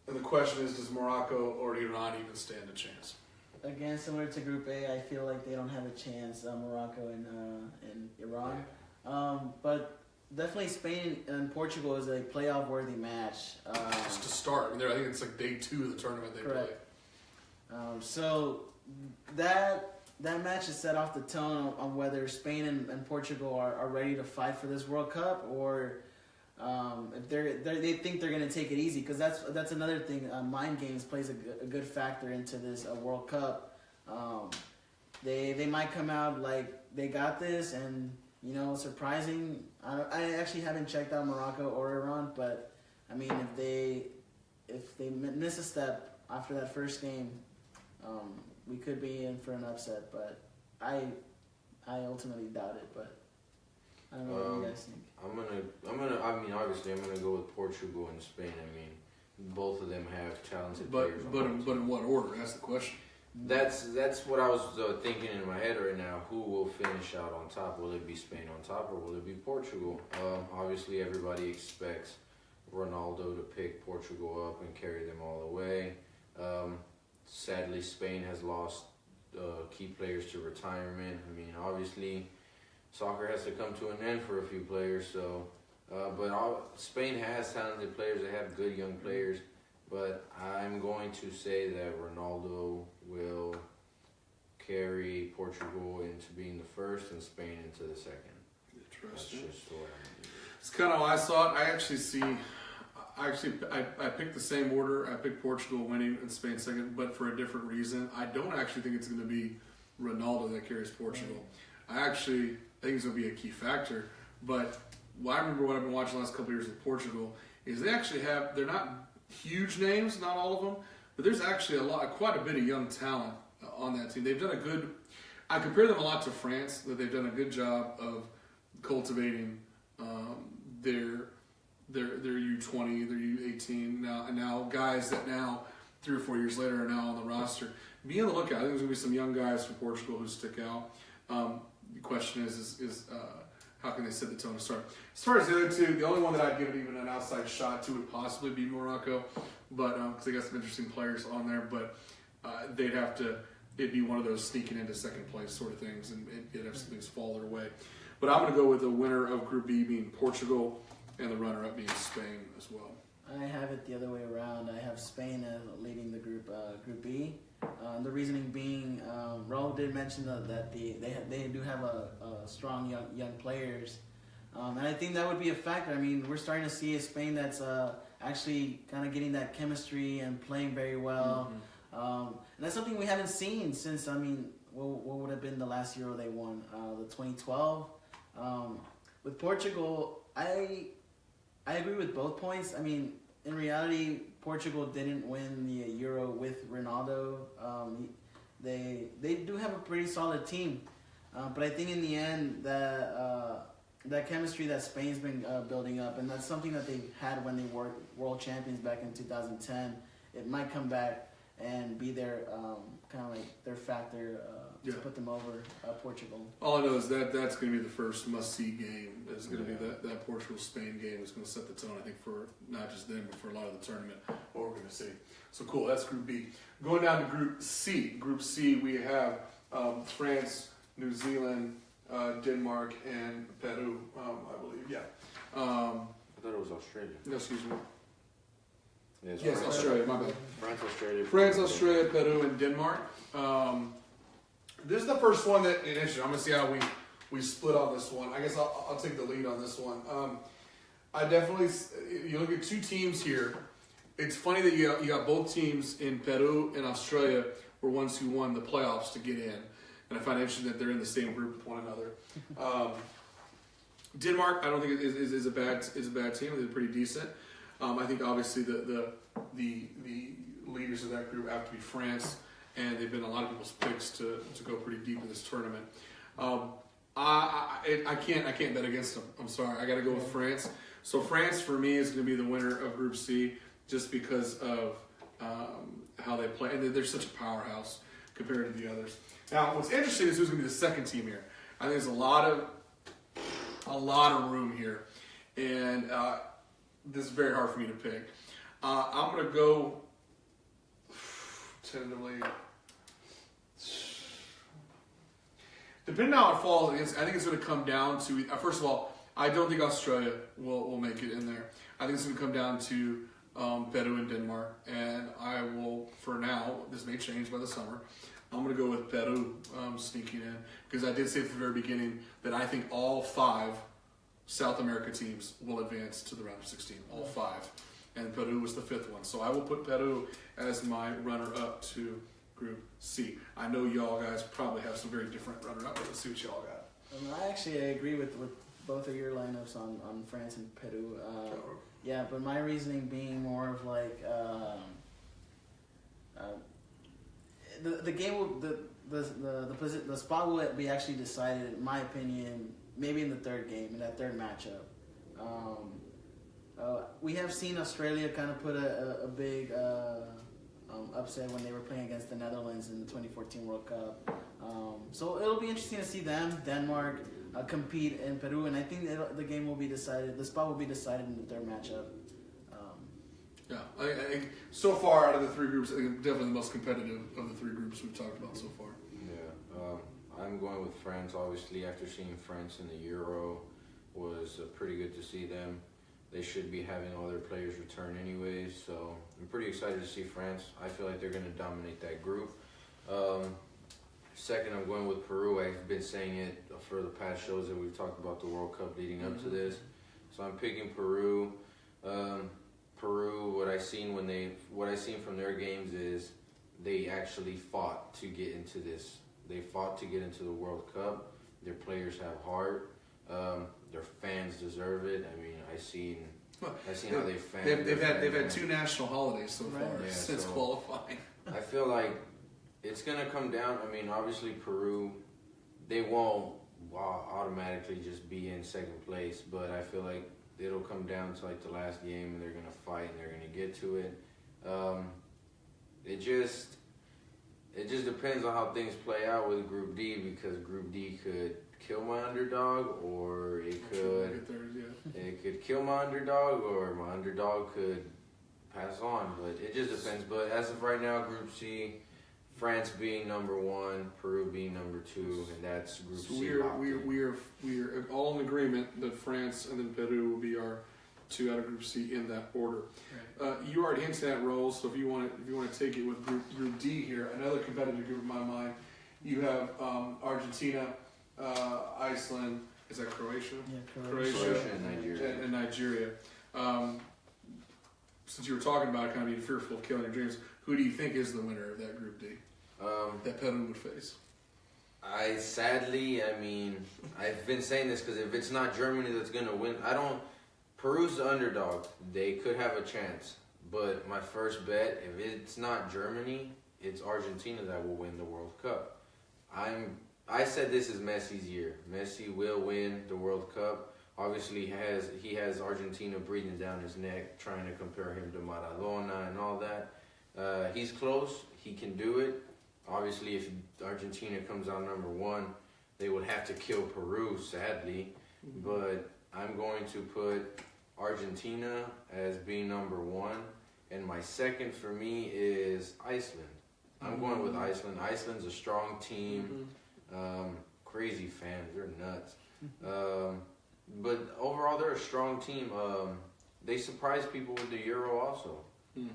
S1: And the question is, does Morocco or Iran even stand a chance?
S3: Again, similar to Group A, I feel like they don't have a chance, Morocco and Iran. But definitely Spain and Portugal is a playoff-worthy match.
S1: Just to start. I think it's like day 2 of the tournament they play.
S3: So that match has set off the tone on whether Spain and Portugal are ready to fight for this World Cup, or if they think they're going to take it easy, because that's another thing. Mind games plays a good factor into this World Cup. They might come out like they got this, and surprising. I actually haven't checked out Morocco or Iran, but I mean, if they miss a step after that first game, we could be in for an upset, but I ultimately doubt it. But I don't know what you guys think.
S2: Obviously I'm gonna go with Portugal and Spain. I mean, both of them have talented players.
S1: But in what order? That's the question.
S2: That's what I was thinking in my head right now. Who will finish out on top? Will it be Spain on top, or will it be Portugal? Obviously, everybody expects Ronaldo to pick Portugal up and carry them all the way. Sadly, Spain has lost key players to retirement. I mean, obviously, soccer has to come to an end for a few players. So, Spain has talented players. They have good young players. But I'm going to say that Ronaldo will carry Portugal into being the first and Spain into the second.
S1: Interesting.
S2: That's just the way I'm doing it.
S1: It's kind of how I saw it. I picked the same order. I picked Portugal winning and Spain second, but for a different reason. I don't actually think it's going to be Ronaldo that carries Portugal. I think it's going to be a key factor. But I remember what I've been watching the last couple of years with Portugal is they're not huge names, not all of them, but there's actually quite a bit of young talent on that team. They've done I compare them a lot to France, that they've done a good job of cultivating their U20, their U18 now guys that now 3 or 4 years later are now on the roster. Be on the lookout. I think there's going to be some young guys from Portugal who stick out. The question is how can they set the tone to start? As far as the other two, the only one that I'd give it even an outside shot to would possibly be Morocco, but because they got some interesting players on there, but it'd be one of those sneaking into second place sort of things, and it'd have some things fall their way. But I'm going to go with the winner of Group B being Portugal, and the runner-up being Spain as well.
S3: I have it the other way around. I have Spain leading the Group B. The reasoning being, Raul did mention that they do have a strong young players, and I think that would be a factor. I mean, we're starting to see a Spain that's actually kind of getting that chemistry and playing very well. And that's something we haven't seen since, I mean, what would have been the last Euro they won? The 2012. With Portugal, I agree with both points. I mean, in reality, Portugal didn't win the Euro with Ronaldo. They do have a pretty solid team. But I think in the end, that chemistry that Spain's been building up, and that's something that they had when they were world champions back in 2010, it might come back and be their kind of like their factor to put them over Portugal.
S1: All I know is that's going to be the first must-see game. It's going to be that Portugal-Spain game is going to set the tone, I think, for not just them, but for a lot of the tournament, what we're going to see. So cool, that's Group B. Going down to Group C. Group C, we have France, New Zealand, Denmark, and Peru, I believe. Yeah.
S2: I thought it was Australia.
S1: No, excuse me.
S2: Yes,
S1: Australia, my bad.
S2: France,
S1: Australia, Peru, and Denmark. This is the first one that, and I'm going to see how we split on this one. I guess I'll take the lead on this one. I definitely, you look at two teams here. It's funny that you got both teams in Peru and Australia were ones who won the playoffs to get in. And I find it interesting that they're in the same group with one another. Denmark, I don't think is a bad team. They're pretty decent. I think obviously the leaders of that group have to be France, and they've been a lot of people's picks to go pretty deep in this tournament. I can't bet against them. I'm sorry, I got to go with France. So France for me is going to be the winner of Group C, just because of how they play, and they're such a powerhouse compared to the others. Now, what's interesting is who's going to be the second team here. I think there's a lot of room here, and this is very hard for me to pick. I'm going to go tentatively. Depending on how it falls, I think it's going to come down to, first of all, I don't think Australia will make it in there. I think it's going to come down to Peru and Denmark, and I will, for now, this may change by the summer, I'm going to go with Peru sneaking in, because I did say at the very beginning that I think all 5 South America teams will advance to the round of 16, all 5. And Peru was the 5th one. So I will put Peru as my runner-up to Group C. I know y'all guys probably have some very different runner-up, but let's see what y'all got.
S3: I agree with both of your lineups on France and Peru. Yeah, but my reasoning being more of like the game will the spot will be actually decided, in my opinion, maybe in the third game, in that third matchup. We have seen Australia kind of put a big upset when they were playing against the Netherlands in the 2014 World Cup. So it'll be interesting to see them, Denmark, compete in Peru, and I think the game will be decided, the spot will be decided in the third matchup.
S1: Yeah, I think so far out of the 3 groups, I think definitely the most competitive of the 3 groups we've talked about so far.
S2: Yeah, I'm going with France. Obviously, after seeing France in the Euro, was pretty good to see them. They should be having all their players return anyways, so I'm pretty excited to see France. I feel like they're going to dominate that group. Second, I'm going with Peru. I've been saying it for the past shows that we've talked about the World Cup leading up to this. So I'm picking Peru. Peru, what I seen from their games is they actually fought to get into this. They fought to get into the World Cup. Their players have heart. Their fans deserve it. I mean, I seen how they fan.
S1: They've had 2 national holidays so far since qualifying.
S2: I feel like it's gonna come down. I mean, obviously Peru, they won't automatically just be in second place, but I feel like it'll come down to like the last game, and they're gonna fight and they're gonna get to it. It just depends on how things play out with Group D, because Group D kill my underdog, or it
S1: I'm sure we'll
S2: could
S1: get there, yeah.
S2: it could kill my underdog, or my underdog could pass on. But it just depends. But as of right now, Group C, France being number 1, Peru being number 2, and that's Group
S1: So
S2: C.
S1: we are all in agreement that France and then Peru will be our 2 out of Group C in that order.
S3: Right.
S1: You already hinted at roles, so if you want to take it with Group D here, another competitive group in my mind, you have Argentina, Iceland. Is that Croatia?
S3: Yeah,
S2: Croatia and Nigeria.
S1: And Nigeria. Since you were talking about kind of being fearful of killing your dreams, who do you think is the winner of that Group D that Peru would face?
S2: I mean, I've been saying this because if it's not Germany that's going to win, Peru's the underdog. They could have a chance. But my first bet, if it's not Germany, it's Argentina that will win the World Cup. I said this is Messi's year. Messi will win the World Cup. Obviously, he has Argentina breathing down his neck, trying to compare him to Maradona and all that. He's close. He can do it. Obviously, if Argentina comes out number 1, they would have to kill Peru, sadly. But I'm going to put Argentina as being number 1. And my second for me is Iceland. I'm going with Iceland. Iceland's a strong team. Crazy fans. They're nuts. But overall, they're a strong team. They surprised people with the Euro also.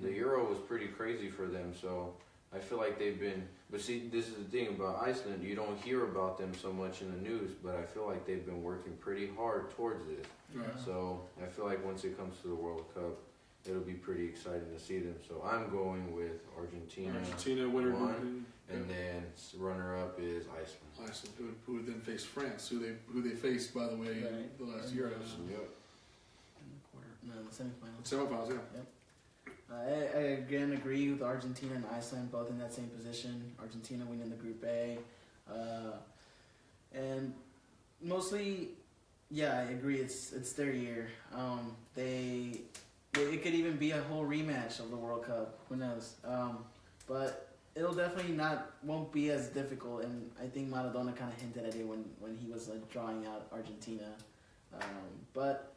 S2: The Euro was pretty crazy for them, so I feel like they've been... But see, this is the thing about Iceland. You don't hear about them so much in the news, but I feel like they've been working pretty hard towards this.
S1: Right.
S2: So I feel like once it comes to the World Cup, it'll be pretty exciting to see them. So I'm going with Argentina.
S1: Argentina winner,
S2: one, and then runner-up is Iceland.
S1: Iceland, who would then face France, who they faced, by the way, in the last Euros.
S2: Yep.
S3: The semifinals.
S1: Semifinals, yeah.
S3: I again agree with Argentina and Iceland, both in that same position. Argentina winning the Group A. And mostly, yeah, I agree. It's their year. It could even be a whole rematch of the World Cup. Who knows? But it'll definitely won't be as difficult. And I think Maradona kind of hinted at it when he was drawing out Argentina. But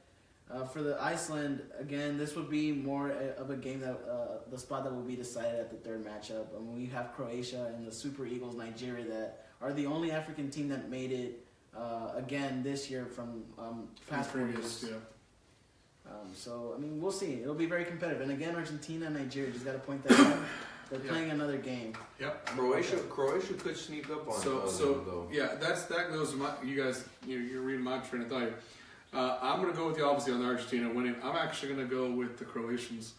S3: for the Iceland, again, this would be more of a game that the spot that will be decided at the third matchup. We have Croatia and the Super Eagles, Nigeria, that are the only African team that made it again this year from past previous.
S1: Yeah.
S3: So, we'll see. It'll be very competitive. And again, Argentina and Nigeria, just got to point that out. They're playing another game.
S1: Yep.
S2: Croatia could sneak up on
S1: So yeah, that goes to you guys. You're reading my train of thought here. I'm going to go with you, obviously, on the Argentina winning. I'm actually going to go with the Croatians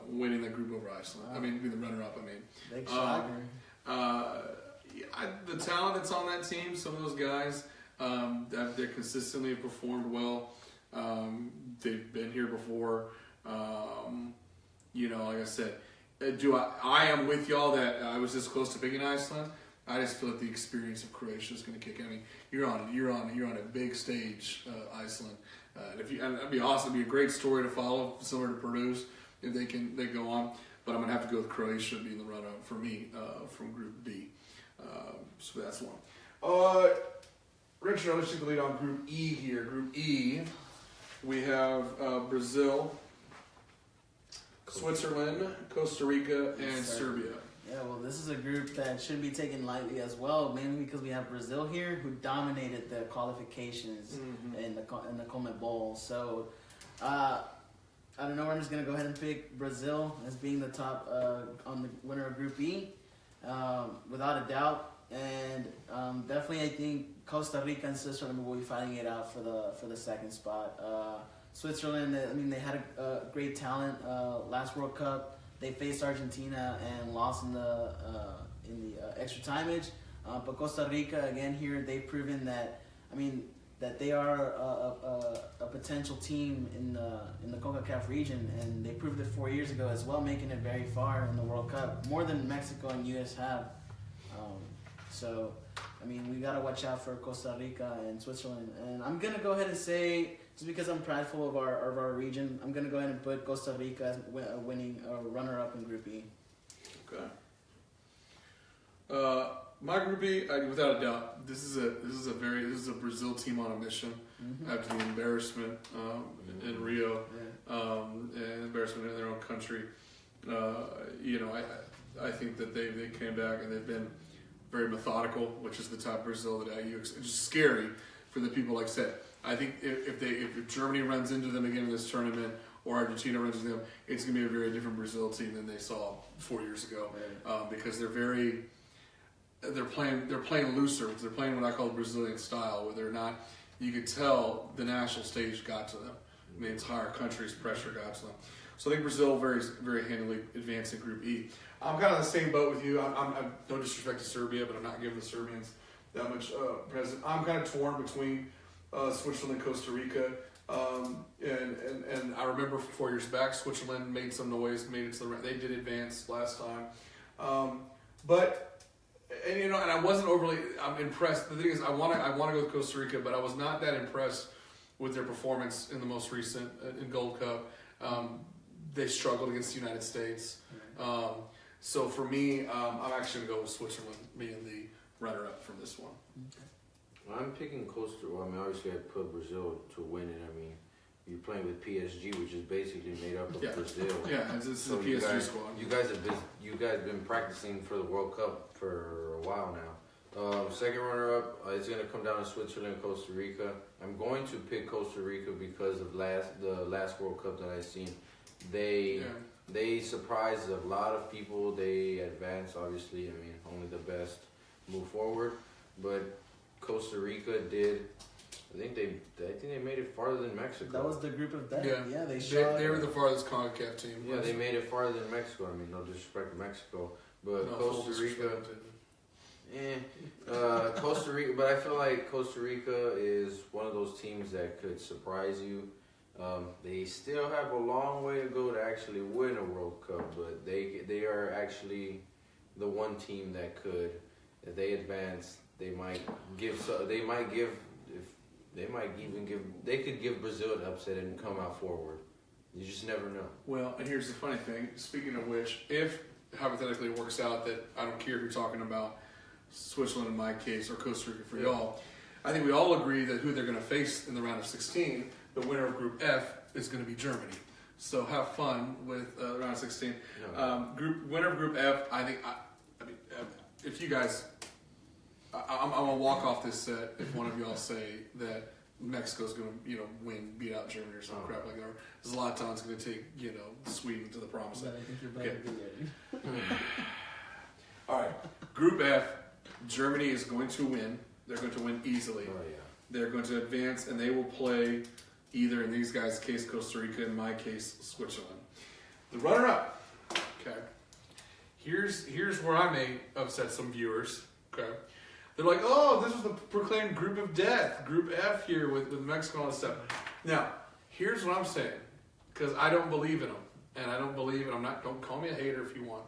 S1: winning that group over Iceland. Wow. Being the runner-up,
S3: Big shocker.
S1: The talent that's on that team, some of those guys, they consistently performed well. They've been here before. Like I said, I am with y'all that I was this close to picking Iceland. I just feel like the experience of Croatia is going to kick in. You're on a big stage, Iceland. And that'd be awesome. It'd be a great story to follow, similar to Peru's, if they go on. But I'm going to have to go with Croatia being the runner-up for me from Group D. So that's one. Richard, let's take the lead on Group E here. Group E, we have Brazil, Switzerland, Costa Rica, and Serbia.
S3: Yeah, well, this is a group that shouldn't be taken lightly as well, mainly because we have Brazil here, who dominated the qualifications in the CONMEBOL. So, I don't know. I'm just gonna go ahead and pick Brazil as being the top on the winner of Group E, without a doubt. And definitely, I think Costa Rica and Switzerland will be fighting it out for the second spot. Switzerland, they had a great talent last World Cup. They faced Argentina and lost in the extra timeage. But Costa Rica, again, here they've proven that that they are a potential team in the CONCACAF region, and they proved it 4 years ago as well, making it very far in the World Cup, more than Mexico and US have. So, we gotta watch out for Costa Rica and Switzerland. And I'm gonna go ahead and say, just because I'm prideful of our region, I'm gonna go ahead and put Costa Rica as winning runner-up in Group E.
S1: Okay. My Group E, without a doubt, this is a Brazil team on a mission after the embarrassment in Rio, and embarrassment in their own country. I think that they came back and they've been very methodical, which is the type of Brazil that it's just scary for the people. Like I said, I think if Germany runs into them again in this tournament, or Argentina runs into them, it's going to be a very different Brazil team than they saw 4 years ago, because they're playing looser. They're playing what I call the Brazilian style, where they're not. You could tell the national stage got to them. The entire country's pressure got to them. So I think Brazil very, very handily advanced in Group E. I'm kind of in the same boat with you. I'm no disrespect to Serbia, but I'm not giving the Serbians that much precedent. I'm kind of torn between Switzerland and Costa Rica. And I remember 4 years back, Switzerland made some noise, made it to the. They did advance last time, and I wasn't overly. I'm impressed. The thing is, I want to go with Costa Rica, but I was not that impressed with their performance in the most recent in Gold Cup. They struggled against the United States. So for me, I'm actually going to go with Switzerland being the runner-up from this one.
S2: Well, I'm picking Costa. Well, obviously I put Brazil to win it. You're playing with PSG, which is basically made up of Brazil.
S1: Yeah, it's the PSG squad.
S2: You guys have been practicing for the World Cup for a while now. Second runner-up, it's going to come down to Switzerland and Costa Rica. I'm going to pick Costa Rica because of the last World Cup that I've seen. They surprised a lot of people. They advanced, obviously. Only the best move forward. But Costa Rica did. I think they made it farther than Mexico.
S3: That was the Group of Death.
S1: Yeah, they were the farthest CONCACAF team.
S2: Yeah, they made it farther than Mexico. No disrespect to Mexico, but Costa Rica. Costa Rica, but I feel like Costa Rica is one of those teams that could surprise you. They still have a long way to go to actually win a World Cup, but they are actually the one team that could, if they advance, they could give Brazil an upset and come out forward. You just never know.
S1: Well, and here's the funny thing. Speaking of which, if hypothetically it works out that I don't care if you're talking about Switzerland in my case or Costa Rica for y'all, I think we all agree that who they're going to face in the round of 16, the winner of Group F, is going to be Germany. So have fun with round of 16. Winner of Group F, I think. If you guys, I'm gonna walk off this set if one of y'all say that Mexico's gonna win, beat out Germany or some crap like that. Zlatan's gonna take Sweden to the promised land.
S3: I think you're better than that.
S1: All right, Group F, Germany is going to win. They're going to win easily.
S2: Oh yeah.
S1: They're going to advance, and they will play either, in these guys' case, Costa Rica, in my case, Switzerland. The runner-up, okay. Here's where I may upset some viewers, okay. They're like, oh, this was the proclaimed Group of Death, Group F here with Mexico and stuff. Now, here's what I'm saying, because I don't believe in them, and I don't believe, and don't call me a hater if you want.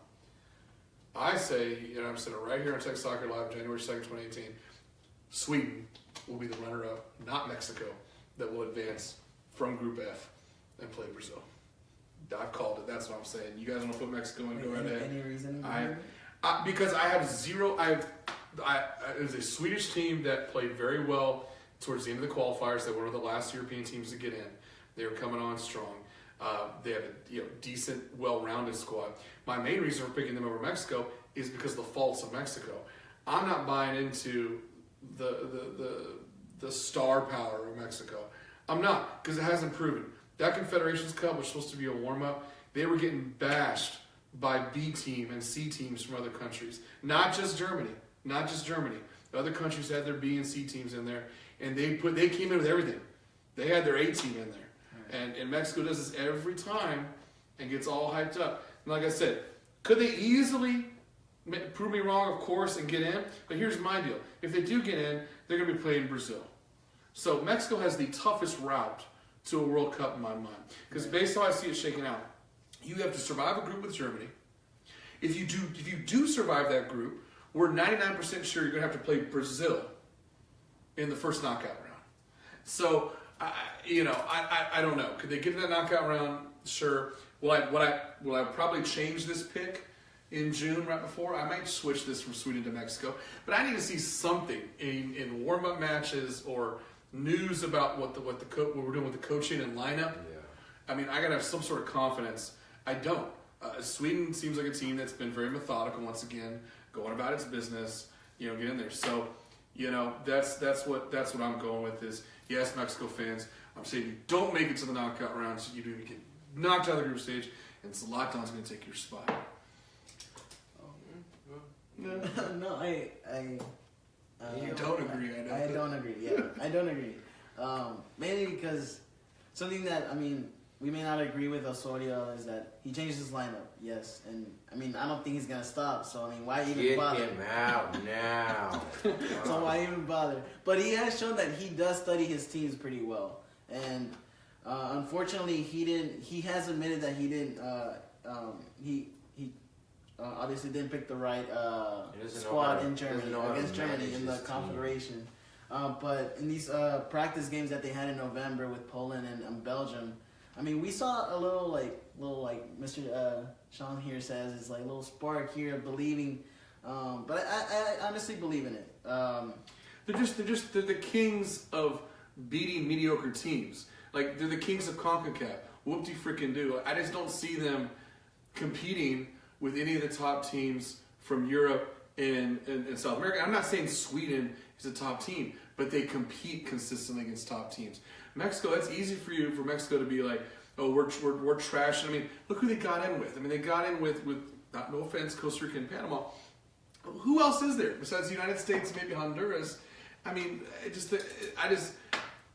S1: I say, I'm sitting right here on Tech Soccer Live, January 2nd, 2018, Sweden will be the runner-up, not Mexico, that will advance from Group F and play Brazil. I've called it. That's what I'm saying. You guys want to put Mexico in? Go right ahead.
S3: Any reason?
S1: Because I have zero. It was a Swedish team that played very well towards the end of the qualifiers. They were one of the last European teams to get in. They were coming on strong. They have a decent, well-rounded squad. My main reason for picking them over Mexico is because of the faults of Mexico. I'm not buying into the star power of Mexico. I'm not, because it hasn't proven. That Confederations Cup was supposed to be a warm-up. They were getting bashed by B team and C teams from other countries. Not just Germany. The other countries had their B and C teams in there, and they came in with everything. They had their A team in there. And Mexico does this every time and gets all hyped up. And like I said, could they easily prove me wrong, of course, and get in? But here's my deal. If they do get in, they're going to be playing Brazil. So Mexico has the toughest route to a World Cup in my mind. Because based on how I see it shaking out, you have to survive a group with Germany. If you do survive that group, we're 99% sure you're going to have to play Brazil in the first knockout round. So, I don't know. Could they get to that knockout round? Sure. Will I probably change this pick? in June right before, I might switch this from Sweden to Mexico. But I need to see something in warm-up matches or news about what we're doing with the coaching and lineup.
S2: Yeah.
S1: I mean, I gotta have some sort of confidence. I don't. Sweden seems like a team that's been very methodical once again, going about its business. Get in there. So, that's what I'm going with. Is yes, Mexico fans. I'm saying you don't make it to the knockout rounds. You do get knocked out of the group stage, and Zlatan's going to take your spot.
S3: No,
S1: You don't agree.
S3: I don't agree. Yeah, I don't agree. Mainly because something that we may not agree with Osorio is that he changed his lineup. Yes, and I don't think he's gonna stop. So why even bother?
S2: Get him out now.
S3: So why even bother? But he has shown that he does study his teams pretty well, and unfortunately, he has admitted that he didn't. He obviously didn't pick the right squad in Germany against Germany in the Confederation. But in these practice games that they had in November with Poland and Belgium, we saw a little like Mr. Sean here says, it's like a little spark here of believing. But I honestly believe in it.
S1: They're the kings of beating mediocre teams. Like they're the kings of CONCACAF. Whoop-de freaking do. I just don't see them competing with any of the top teams from Europe and South America. I'm not saying Sweden is a top team, but they compete consistently against top teams. Mexico, that's easy for Mexico to be like, oh, we're trashing. Look who they got in with. They got in with no offense, Costa Rica and Panama. Who else is there besides the United States, maybe Honduras?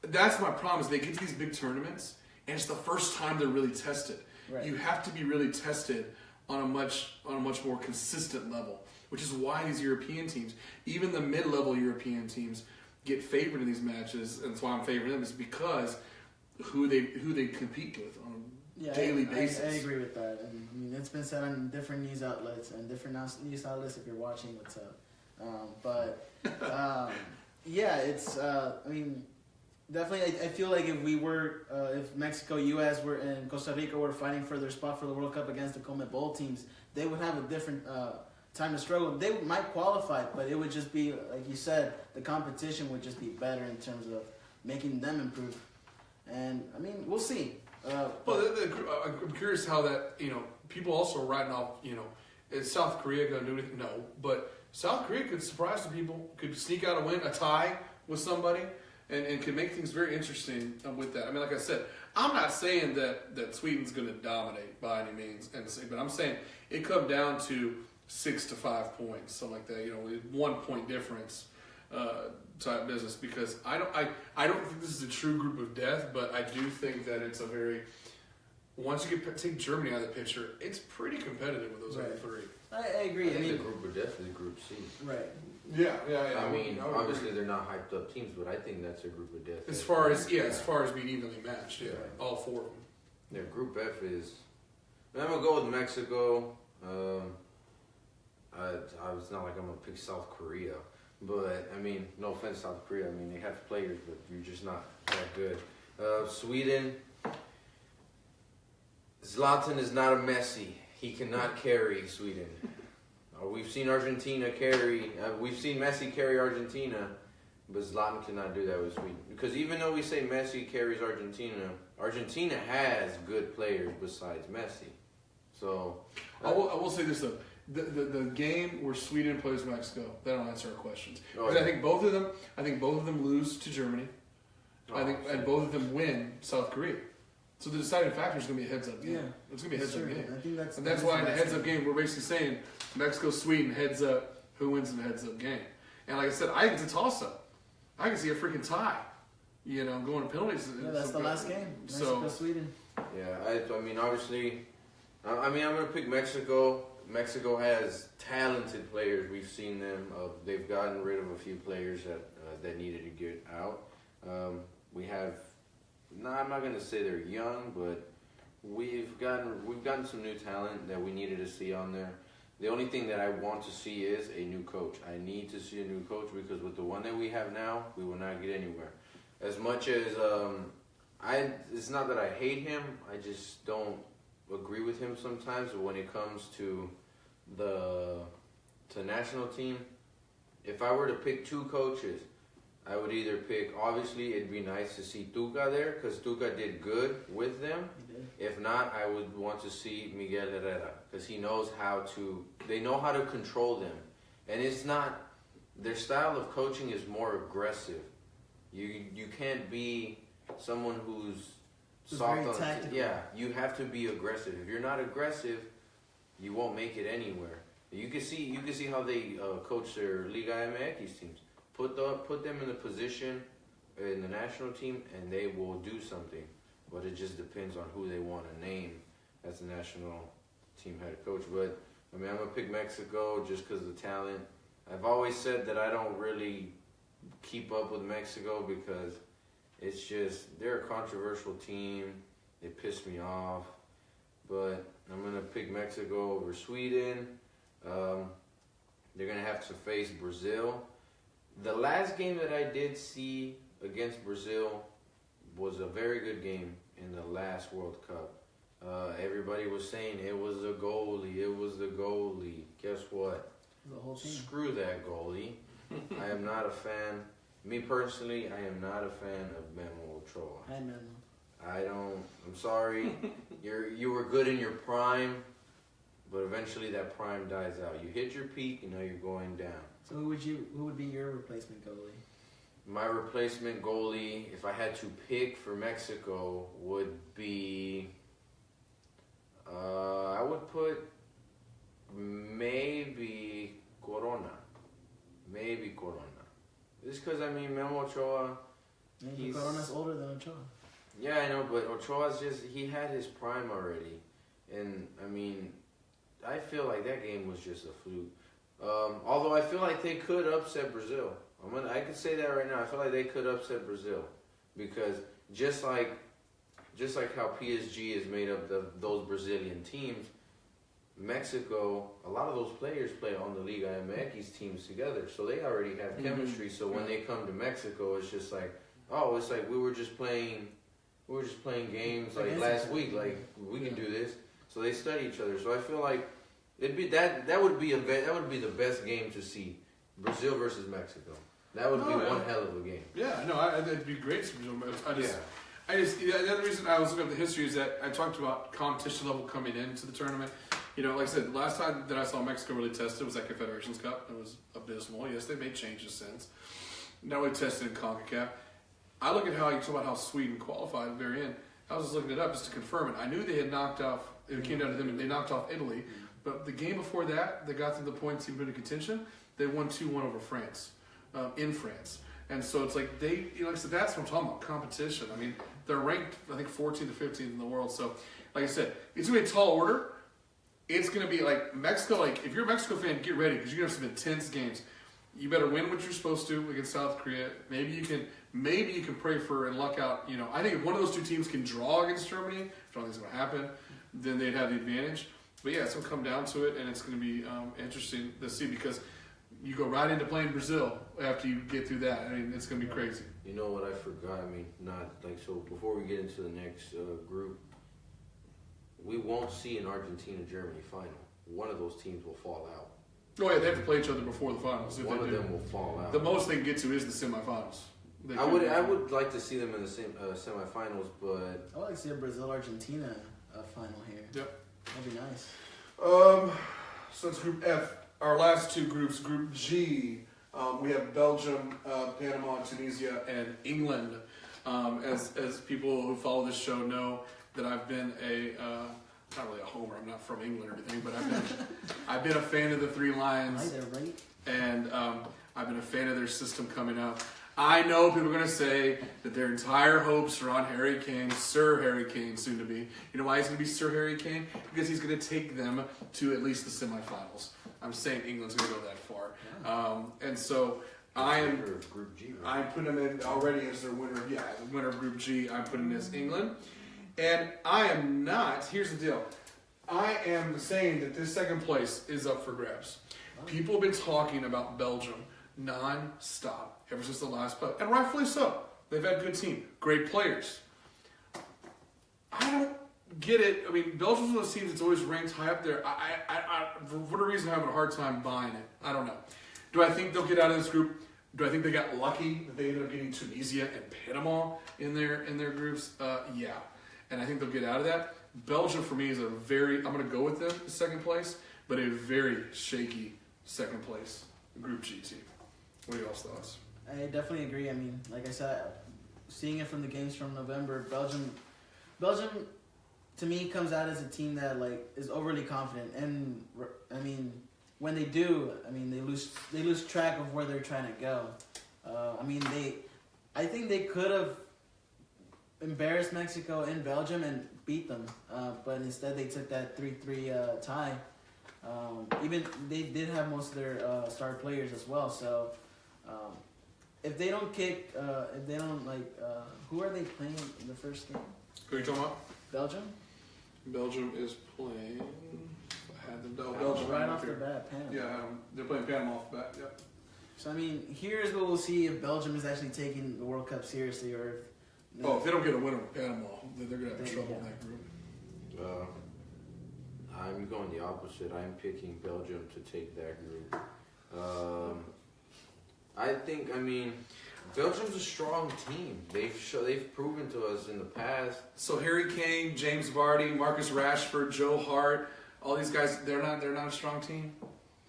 S1: That's my problem is they get to these big tournaments and it's the first time they're really tested. Right. You have to be really tested on a much more consistent level, which is why these European teams, even the mid-level European teams, get favored in these matches, and that's why I'm favoring them, is because who they compete with on a daily basis.
S3: I agree with that, and it's been said on different news outlets and different news outlets if you're watching what's up. Yeah, it's definitely. I feel like if Mexico, U.S. and Costa Rica were fighting for their spot for the World Cup against the CONMEBOL teams, they would have a different time to struggle. They might qualify, but it would just be, like you said, the competition would just be better in terms of making them improve. And we'll see.
S1: I'm curious how that people also are writing off. Is South Korea going to do anything? No, but South Korea could surprise some people. Could sneak out a win, a tie with somebody. And can make things very interesting with that. Like I said, I'm not saying that Sweden's going to dominate by any means, but I'm saying it comes down to 6 to 5 points, something like that. 1 point difference type business. Because I don't think this is a true group of death, but I do think that it's a very once you take Germany out of the picture, it's pretty competitive with those other three.
S3: I agree.
S2: I think the group of death is Group C.
S3: Right.
S1: Yeah.
S2: Obviously they're not hyped up teams, but I think that's a group of death.
S1: As far as being evenly matched, all four of them.
S2: Yeah, Group F is. I'm gonna go with Mexico. It's not like I'm gonna pick South Korea, but no offense, South Korea. They have players, but you're just not that good. Sweden. Zlatan is not a Messi. He cannot carry Sweden. We've seen Argentina carry. We've seen Messi carry Argentina, but Zlatan cannot do that with Sweden. Because even though we say Messi carries Argentina, Argentina has good players besides Messi. So
S1: I will say this though: the game where Sweden plays Mexico, that'll answer our questions. Because I think both of them lose to Germany. And both of them win South Korea. So the deciding factor is going to be a heads-up game. Yeah, it's going to be a heads-up game.
S3: I think
S1: that's why in the heads-up game, we're basically saying Mexico-Sweden heads up. Who wins in the heads-up game? And like I said, I think it's a toss-up. I can see a freaking tie. Going to penalties.
S3: Yeah, that's the last game. Mexico-Sweden.
S2: Yeah, obviously, I'm going to pick Mexico. Mexico has talented players. We've seen them. They've gotten rid of a few players that needed to get out. We have. No, I'm not gonna say they're young, but we've gotten some new talent that we needed to see on there. The only thing that I want to see is a new coach. I need to see a new coach because with the one that we have now, we will not get anywhere. As much as it's not that I hate him, I just don't agree with him sometimes when it comes to the national team, if I were to pick two coaches, I would either pick, obviously, it'd be nice to see Tuca there because Tuca did good with them. If not, I would want to see Miguel Herrera because he knows they know how to control them. And it's not, their style of coaching is more aggressive. You can't be someone who's soft on
S3: tactical.
S2: Yeah, you have to be aggressive. If you're not aggressive, you won't make it anywhere. You can see how they coach their Liga MX teams. Put them in a position in the national team, and they will do something. But it just depends on who they want to name as the national team head coach. But I mean, I'm gonna pick Mexico just because of the talent. I've always said that I don't really keep up with Mexico because it's just they're a controversial team. They piss me off. But I'm gonna pick Mexico over Sweden. They're gonna have to face Brazil. The last game that I did see against Brazil was a very good game in the last World Cup. Everybody was saying it was the goalie. Guess what?
S3: The whole team.
S2: Screw that goalie. I am not a fan. Me personally, I am not a fan of Memo Ochoa.
S3: Hi, Memo.
S2: I'm sorry. You were good in your prime, but eventually that prime dies out. You hit your peak, and now you're going down.
S3: So who would be your replacement goalie?
S2: My replacement goalie, if I had to pick for Mexico, would be I would put maybe Corona. Just because, I mean, Memo Ochoa,
S3: Maybe Corona's older than Ochoa.
S2: Yeah, I know, but Ochoa's he had his prime already. And, I mean, I feel like that game was just a fluke. Although I feel like they could upset Brazil. I can say that right now. I feel like they could upset Brazil because just like how PSG is made up of those Brazilian teams, Mexico, a lot of those players play on the Liga MX teams together, so they already have chemistry. So when they come to Mexico, it's just like, oh, it's like we were just playing games like last week. Like we can do this. So they study each other. So I feel like it'd be that would be the best game to see, Brazil versus Mexico. That would be one hell of a game.
S1: Yeah, no, it'd be great to Brazil. The other reason I was looking at the history is that I talked about competition level coming into the tournament. You know, like I said, last time that I saw Mexico really tested was that Confederations Cup. It was abysmal. Yes, they made changes since. Now we tested in CONCACAF. I look at how you talk about how Sweden qualified at the very end. I was just looking it up just to confirm it. I knew they had knocked off. It came down to them, and they knocked off Italy. But the game before that, they got to the point to be in contention. They won 2-1 over France, in France. And so it's like like I said, that's what I'm talking about, competition. I mean, they're ranked, I think, 14th or 15th in the world. So, like I said, it's going to be a tall order. It's going to be like Mexico. Like, if you're a Mexico fan, get ready because you're going to have some intense games. You better win what you're supposed to against South Korea. Maybe you can pray for and luck out. You know, I think if one of those two teams can draw against Germany, which I don't think is going to happen, then they'd have the advantage. But yeah, it's going to come down to it, and it's going to be interesting to see because you go right into playing Brazil after you get through that. I mean, it's going to be crazy.
S2: You know what I forgot? I mean, so before we get into the next group, we won't see an Argentina-Germany final. One of those teams will fall out.
S1: Oh yeah, they have to play each other before the finals.
S2: One of them will fall out.
S1: The most they can get to is the semifinals.
S2: I would like to see them in the same semifinals, but
S3: I would like to see a Brazil-Argentina final here.
S1: Yep,
S3: that'd be nice.
S1: So it's Group F. Our last two groups, Group G, we have Belgium, Panama, Tunisia, and England. As people who follow this show know, that I've been not really a homer. I'm not from England or anything, but I've been a fan of the Three Lions.
S3: Hi there, right?
S1: And I've been a fan of their system coming up. I know people are going to say that their entire hopes are on Harry Kane, Sir Harry Kane, soon to be. You know why he's going to be Sir Harry Kane? Because he's going to take them to at least the semifinals. I'm saying England's going to go that far.
S3: Yeah.
S1: And so I'm
S2: Group G, right?
S1: I'm putting them in already as their winner. Yeah, the winner of Group G, I'm putting as England. And I am not, here's the deal. I am saying that this second place is up for grabs. People have been talking about Belgium non-stop ever since the last play. And rightfully so. They've had a good team, great players. I don't get it. I mean, Belgium's one of those teams that's always ranked high up there. For whatever reason, I'm having a hard time buying it. I don't know. Do I think they'll get out of this group? Do I think they got lucky that they ended up getting Tunisia and Panama in their groups? Yeah. And I think they'll get out of that. Belgium, for me, is I'm going to go with them in second place, but a very shaky second place Group G team. What are y'all's thoughts?
S3: I definitely agree. I mean, like I said, seeing it from the games from November, Belgium to me comes out as a team that like is overly confident, and I mean, when they do, I mean they lose track of where they're trying to go. I think they could have embarrassed Mexico in Belgium and beat them, but instead they took that 3-3 tie. Even they did have most of their star players as well, so. If they don't kick, who are they playing in the first game?
S1: Who are you talking about?
S3: Belgium?
S1: Belgium is playing. I had them. Belgium
S3: right off the bat, Panama.
S1: Yeah, they're playing Panama off the bat. Yep.
S3: So I mean, here's what we'll see if Belgium is actually taking the World Cup seriously, or
S1: if they don't get a winner with Panama, then they're gonna have trouble in that group.
S2: I'm going the opposite. I'm picking Belgium to take that group. I mean, Belgium's a strong team. They've proven to us in the past.
S1: So Harry Kane, James Vardy, Marcus Rashford, Joe Hart, all these guys, they're not a strong team.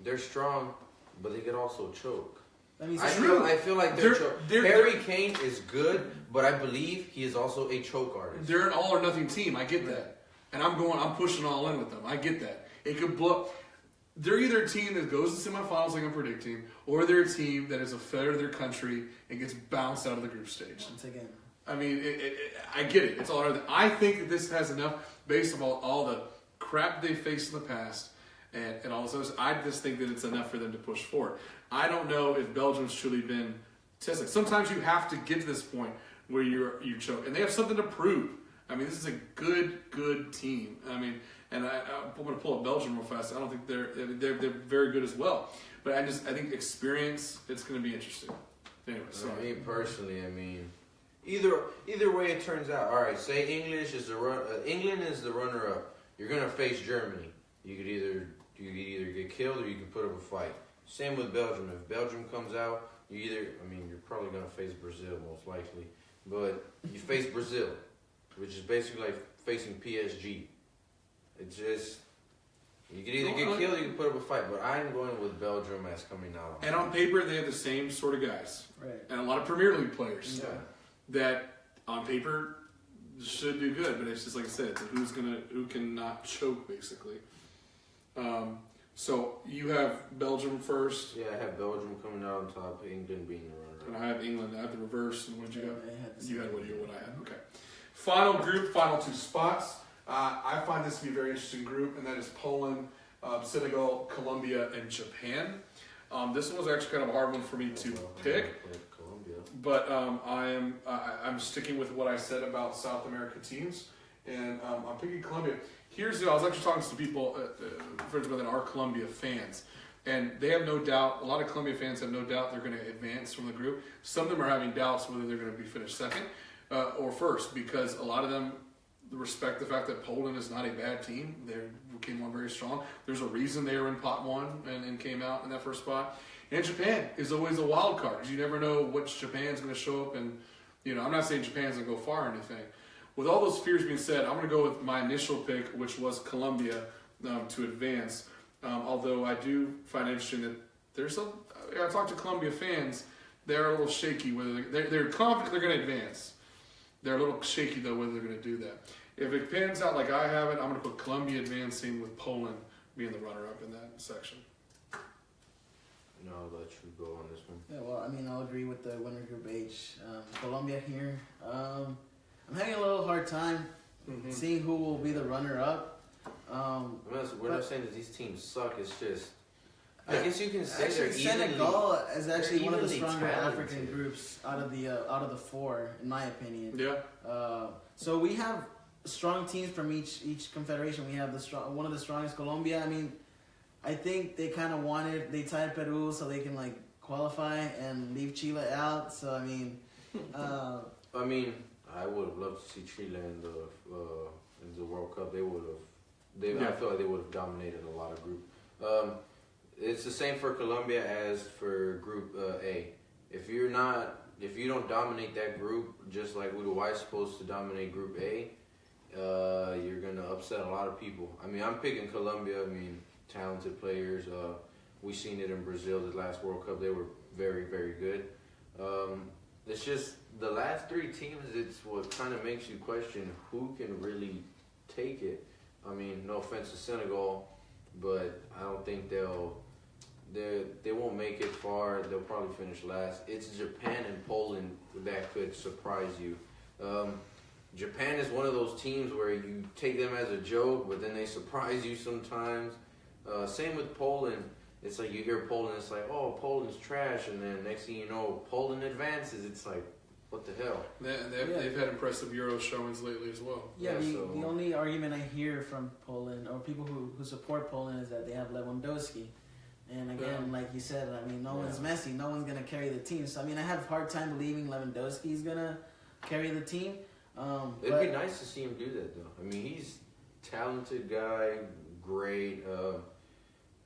S2: They're strong, but they could also choke.
S3: I mean,
S2: I feel like they're Harry Kane is good, but I believe he is also a choke artist.
S1: They're an all or nothing team. I get that, and I'm pushing all in with them. I get that. It could blow. They're either a team that goes to semifinals like I'm predicting, or they're a team that is a failure to their country and gets bounced out of the group stage.
S3: Once again.
S1: I mean, I get it. It's all right. I think that this has enough, based on all the crap they faced in the past and all this other stuff. I just think that it's enough for them to push forward. I don't know if Belgium's truly been tested. Sometimes you have to get to this point where you choke, and they have something to prove. I mean, this is a good team. I mean, and I'm going to pull up Belgium real fast. I don't think they're very good as well. But I think experience, it's going to be interesting. Anyway, sorry.
S2: Me personally, I mean, either way it turns out. All right, say England is the runner-up. You're going to face Germany. You could either get killed or you can put up a fight. Same with Belgium. If Belgium comes out, you're probably going to face Brazil most likely. But you face Brazil, which is basically like facing PSG. It's just, you can either get killed or you can put up a fight. But I'm going with Belgium as coming out.
S1: And on paper, they have the same sort of guys.
S3: Right.
S1: And a lot of Premier League players.
S2: Yeah.
S1: That, on paper, should do good. But it's just like I said, it's who can not choke, basically. So you have Belgium first.
S2: Yeah, I have Belgium coming out on top, England being the runner-up.
S1: And I have England. I have the reverse. And what did you have? You had what I had. Okay. Final group, final two spots. I find this to be a very interesting group, and that is Poland, Senegal, Colombia, and Japan. This one was actually kind of a hard one for me to pick, but I'm sticking with what I said about South America teams, and I'm picking Colombia. I was actually talking to some people, friends of mine that are Colombia fans, and they have no doubt. A lot of Colombia fans have no doubt they're going to advance from the group. Some of them are having doubts whether they're going to be finished second or first, because a lot of them respect the fact that Poland is not a bad team. They came on very strong. There's a reason they were in pot one and came out in that first spot. And Japan is always a wild card, because you never know which Japan's going to show up. And, I'm not saying Japan's going to go far or anything. With all those fears being said, I'm going to go with my initial pick, which was Colombia, to advance. Although I do find it interesting that I talked to Colombia fans, they're a little shaky whether they're confident they're going to advance. They're a little shaky, though, whether they're going to do that. If it pans out like I have it, I'm going to put Colombia advancing with Poland being the runner-up in that section.
S2: No, I'll let you go on this one.
S3: Yeah, well, I mean, I'll agree with the winner group H. Colombia here. I'm having a little hard time seeing who will be the runner-up.
S2: We're not saying that these teams suck. It's just, I guess you can say they're
S3: Senegal is actually one of the
S2: evenly
S3: stronger
S2: talented.
S3: African groups out of the four, in my opinion.
S1: Yeah.
S3: So we have strong teams from each confederation. We have one of the strongest, Colombia. I mean, I think they kind of they tied Peru so they can qualify and leave Chile out. So I mean,
S2: I would have loved to see Chile in the in the World Cup, they would have. I
S1: Yeah.
S2: feel like they would have dominated a lot of group. It's the same for Colombia as for Group A. If you don't dominate that group, just like Uruguay is supposed to dominate Group A, you're gonna upset a lot of people. I mean, I'm picking Colombia. I mean, talented players. We seen it in Brazil the last World Cup. They were very, very good. It's just the last three teams. It's what kind of makes you question who can really take it. I mean, no offense to Senegal, but I don't think they won't make it far. They'll probably finish last. It's Japan and Poland that could surprise you. Japan is one of those teams where you take them as a joke, but then they surprise you sometimes. Same with Poland. It's like you hear Poland, it's like, oh, Poland's trash, and then next thing you know, Poland advances. It's like, what the hell?
S1: They've had impressive Euro showings lately as well.
S3: Yeah,
S2: Yeah,
S3: the only argument I hear from Poland or people who support Poland is that they have Lewandowski. And again, like you said, I mean, no one's Messi. No one's going to carry the team. So, I mean, I have a hard time believing Lewandowski is going to carry the team.
S2: It'd be nice to see him do that, though. I mean, he's a talented guy, great.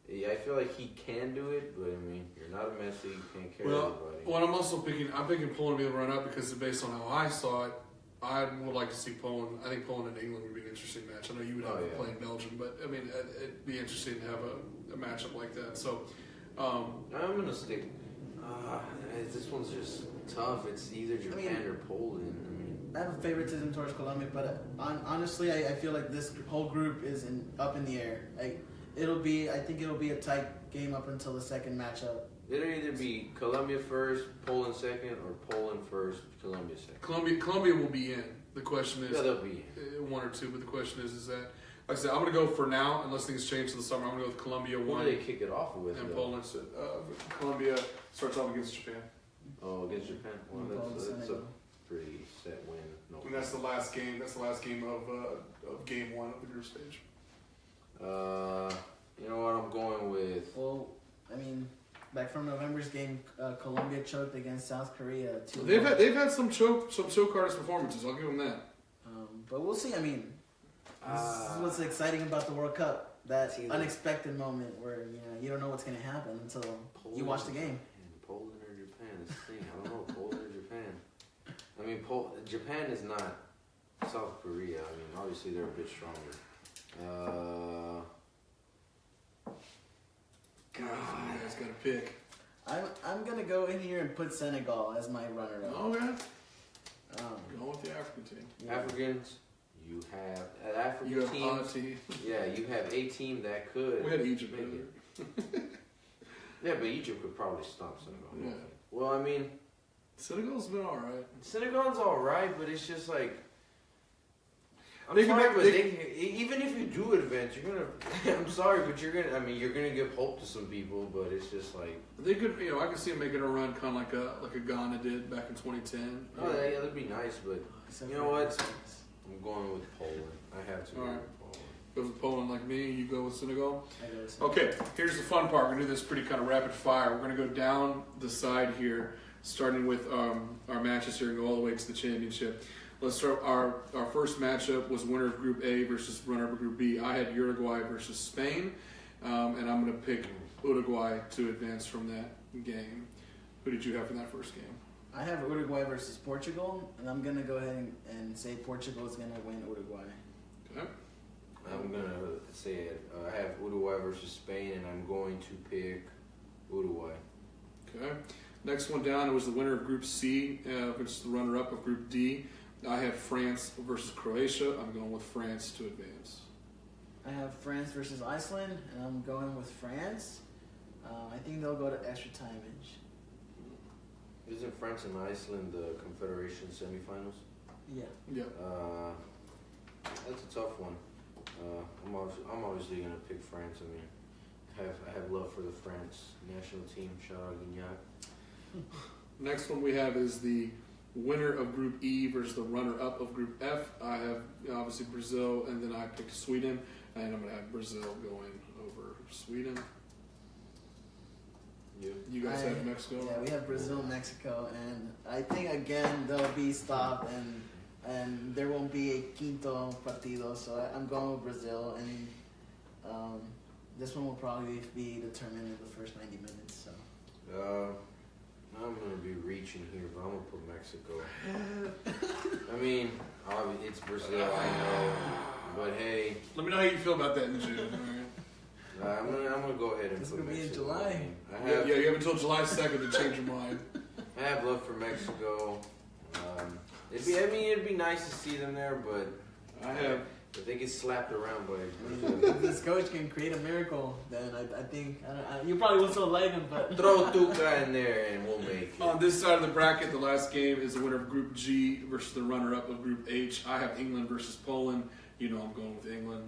S2: Yeah, I feel like he can do it, but I mean, you're not a Messi, you can't carry everybody.
S1: Well, I'm picking Poland to be able to run up because based on how I saw it, I would like to see Poland. I think Poland and England would be an interesting match. I know you would have to play in Belgium, but I mean, it'd be interesting to have a matchup like that. So,
S2: I'm gonna stick. This one's just tough. It's either Japan or Poland. I mean,
S3: I have a favoritism towards Colombia, but honestly, I feel like this whole group is up in the air. I think it'll be a tight game up until the second matchup.
S2: it'll either be Colombia first, Poland second, or Poland first, Colombia second.
S1: Colombia will be in. The question is,
S2: Yeah, they'll be
S1: one or two. But the question is that, like I said, I'm going to go for now, unless things change in the summer. I'm going to go with Colombia
S2: Who do
S1: one
S2: they kick it off with?
S1: and
S2: though?
S1: Poland. Colombia starts off against Japan,
S2: Oh, against Japan. Well, that's a
S3: Senegal.
S2: pretty set win. No.
S1: and that's the last game. That's the last game of game one of the group stage.
S2: You know what? I'm going with.
S3: Well, I mean, back from November's game, Colombia choked against South Korea.
S1: They've had some choke artist performances. I'll give them that.
S3: But we'll see. I mean, this is what's exciting about the World Cup. That unexpected moment where you don't know what's going to happen until you watch the game.
S2: Poland or Japan? That's the thing. I don't know. Poland or Japan? I mean, Japan is not South Korea. I mean, obviously they're a bit stronger.
S1: God, you guys got to pick.
S3: I'm gonna go in here and put Senegal as my runner-up.
S1: Oh yeah.
S3: Um,
S1: Go with the African team.
S2: Africans, you have an African
S1: You have
S2: team.
S1: Haiti.
S2: Yeah, you have a team that could.
S1: We had Egypt
S2: make
S1: earlier.
S2: it. Yeah, but Egypt could probably stomp Senegal.
S1: Yeah.
S2: Well, I mean,
S1: Senegal's been all right.
S2: Senegal's all right, but it's just like.
S1: They can make-
S2: Even if you do advance, you're gonna. I'm sorry, but you're gonna give hope to some people, but it's just like.
S1: They could, I can see them making a run kind of like a Ghana did back in 2010.
S2: Oh yeah, that'd be nice, but you know what? I'm going with Poland. I have to go
S1: All right.
S2: with Poland.
S1: Goes with Poland like me. You go with Senegal.
S3: I go with Senegal.
S1: Okay, here's the fun part. We're gonna do this pretty kind of rapid fire. We're gonna go down the side here, starting with our matches here and go all the way to the championship. Let's start. Our first matchup was winner of Group A versus runner of Group B. I had Uruguay versus Spain, and I'm going to pick Uruguay to advance from that game. Who did you have for that first game?
S3: I have Uruguay versus Portugal, and I'm gonna go ahead and say Portugal is gonna win Uruguay.
S1: Okay.
S2: I'm gonna say it. I have Uruguay versus Spain, and I'm going to pick Uruguay.
S1: Okay. Next one down, it was the winner of Group C versus the runner-up of Group D. I have France versus Croatia. I'm going with France to advance.
S3: I have France versus Iceland, and I'm going with France. I think they'll go to extra timage.
S2: Isn't France and Iceland the Confederation semifinals?
S3: Yeah.
S1: Yeah.
S2: That's a tough one. I'm obviously gonna pick France. I mean, I have love for the France national team. Shout out Gignac.
S1: Next one we have is the winner of Group E versus the runner-up of Group F. I have obviously Brazil, and then I picked Sweden, and I'm going to have Brazil going over Sweden. You guys have Mexico?
S3: Yeah, we have Brazil, Mexico, and I think again they'll be stopped, and and there won't be a quinto partido, so I'm going with Brazil, and this one will probably be determined in the first 90 minutes. So.
S2: I'm gonna be reaching here, but I'm gonna put Mexico. I mean, obviously it's Brazil, I know, but hey.
S1: Let me know how you feel about that in June. All right.
S2: I'm gonna go ahead and
S3: This
S2: put
S3: is gonna be in
S2: Mexico.
S3: July.
S1: Yeah, you have until July 2nd to change your mind.
S2: I have love for Mexico. It'd be nice to see them there, but if they get slapped around by Brazil.
S3: If this coach can create a miracle, then I think you probably won't still like him, but
S2: Throw Tuca in there and we'll make it.
S1: On this side of the bracket, the last game is the winner of Group G versus the runner-up of Group H. I have England versus Poland. You know I'm going with England.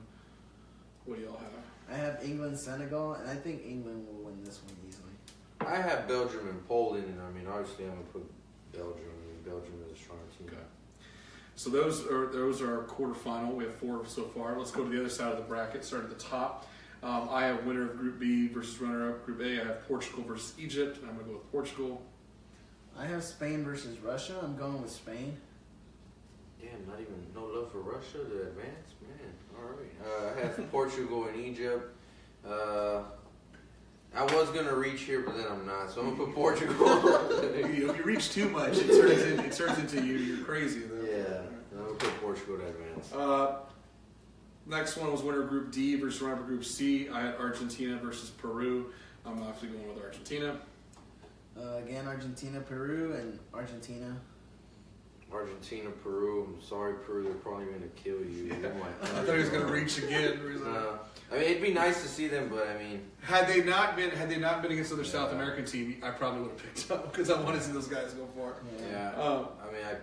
S1: What do y'all have?
S3: I have England, Senegal, and I think England will win this one easily.
S2: I have Belgium and Poland, and I mean, obviously I'm gonna put Belgium. I mean, Belgium is a strong team.
S1: Okay. So those are our quarterfinal. We have 4 so far. Let's go to the other side of the bracket. Start at the top. I have winner of Group B versus runner-up Group A. I have Portugal versus Egypt, and I'm going to go with Portugal.
S3: I have Spain versus Russia. I'm going with Spain.
S2: Damn, not even no love for Russia to advance, man. All right. I have Portugal and Egypt. I was gonna reach here, but then I'm not, so I'm gonna put Portugal.
S1: If you reach too much, it turns into you're crazy. Though.
S2: Yeah, I'm gonna put Portugal to advance.
S1: Next one was winner of Group D versus runner of Group C. I had Argentina versus Peru. I'm actually going with Argentina.
S3: Again, Argentina, Peru, and Argentina.
S2: Argentina, Peru. I'm sorry, Peru. They're probably gonna kill you.
S1: Yeah. I thought he was gonna reach again.
S2: I mean, it'd be nice to see them, but I mean,
S1: had they not been against another South American team, I probably would have picked up because I want to see those guys go far.
S2: Yeah. I mean, I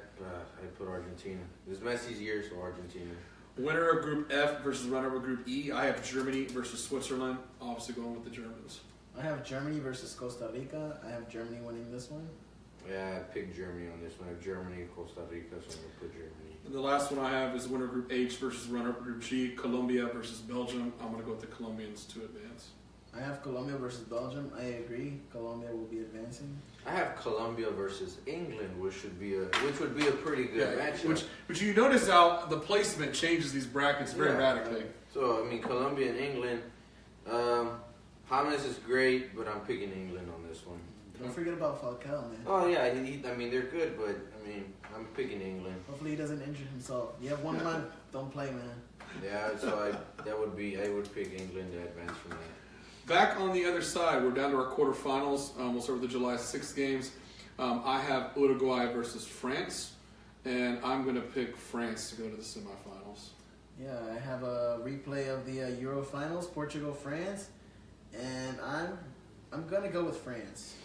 S2: put Argentina. This is Messi's year, so Argentina.
S1: Winner of Group F versus runner of Group E. I have Germany versus Switzerland. Obviously going with the Germans.
S3: I have Germany versus Costa Rica. I have Germany winning this one.
S2: Yeah, I picked Germany on this one. I have Germany, Costa Rica, so I'm going to put Germany.
S1: And the last one I have is winner of Group H versus runner of Group G. Colombia versus Belgium. I'm going to go with the Colombians to advance.
S3: I have Colombia versus Belgium. I agree. Colombia will be advancing.
S2: I have Colombia versus England, which would be a pretty good matchup.
S1: Which you notice how the placement changes these brackets very radically.
S2: So I mean, Colombia and England. James is great, but I'm picking England on this one.
S3: Don't forget about Falcao, man.
S2: Oh yeah, I mean they're good, but I mean I'm picking England.
S3: Hopefully he doesn't injure himself. You have 1 month. Don't play, man.
S2: Yeah, so I would pick England to advance from that.
S1: Back on the other side, we're down to our quarterfinals. We'll start with the July 6th games. I have Uruguay versus France, and I'm going to pick France to go to the semifinals.
S3: Yeah, I have a replay of the Euro finals, Portugal, France, and I'm going to go with France.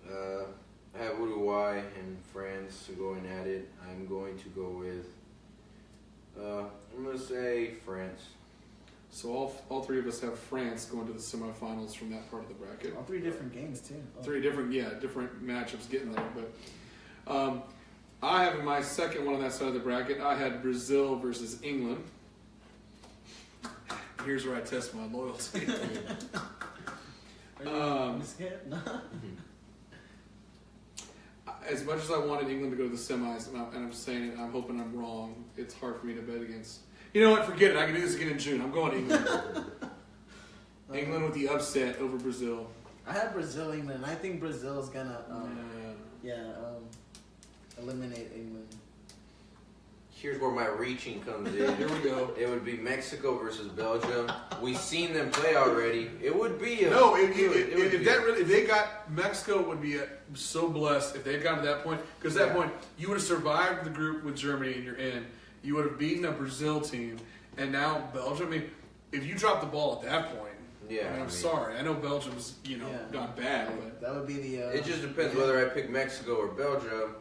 S2: I have Uruguay and France going at it. I'm going to go with, I'm going to say France.
S1: So all 3 of us have France going to the semifinals from that part of the bracket.
S3: All 3 different games, too.
S1: 3 different matchups getting there. But I have in my second one on that side of the bracket, I had Brazil versus England. Here's where I test my loyalty.
S3: Are you scared? No.
S1: As much as I wanted England to go to the semis, and I'm saying it, I'm hoping I'm wrong. It's hard for me to bet against. You know what? Forget it. I can do this again in June. I'm going England. England with the upset over Brazil.
S3: I have Brazil, England. I think Brazil is gonna eliminate England.
S2: Here's where my reaching comes in.
S1: Here we go.
S2: It would be Mexico versus Belgium. We've seen them play already. It would be
S1: if they got Mexico would be so blessed if they had gotten to that point, because at that point you would have survived the group with Germany and you're in. You would have beaten a Brazil team, and now Belgium. I mean, if you drop the ball at that point, I'm sorry. I know Belgium's gone bad, but
S3: that would be the.
S2: It just depends whether I pick Mexico or Belgium.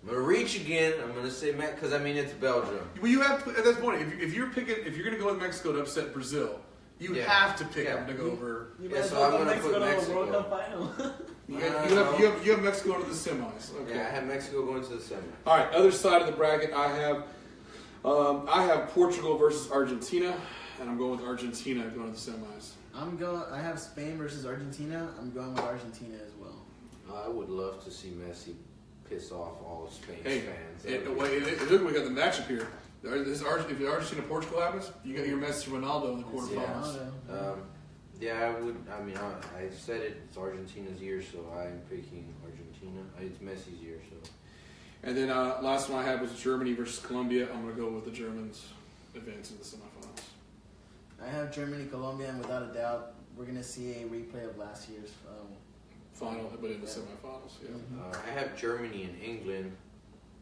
S2: I'm gonna reach again. I'm gonna say because I mean it's Belgium.
S1: Well, you have at that point if you're gonna go with Mexico to upset Brazil, you have to pick them to go over.
S2: So I'm gonna put Mexico.
S3: World Cup final.
S1: You have Mexico to the semis. Okay.
S2: Yeah, I have Mexico going to the semis.
S1: All right, other side of the bracket, I have Portugal versus Argentina, and I'm going with Argentina going to the semis.
S3: I have Spain versus Argentina. I'm going with Argentina as well.
S2: I would love to see Messi piss off all of Spain's
S1: Hey,
S2: fans.
S1: look, we got the matchup here. If the Argentina-Portugal happens, you got your Messi Ronaldo in the quarterfinals.
S2: I said it's Argentina's year, so I'm picking Argentina. It's Messi's year, so.
S1: And then last one I had was Germany versus Colombia. I'm going to go with the Germans advancing to the semifinals.
S3: I have Germany, Colombia, and without a doubt, we're going to see a replay of last year's
S1: final, but in the semifinals. Yeah.
S3: Mm-hmm.
S2: I have Germany and England,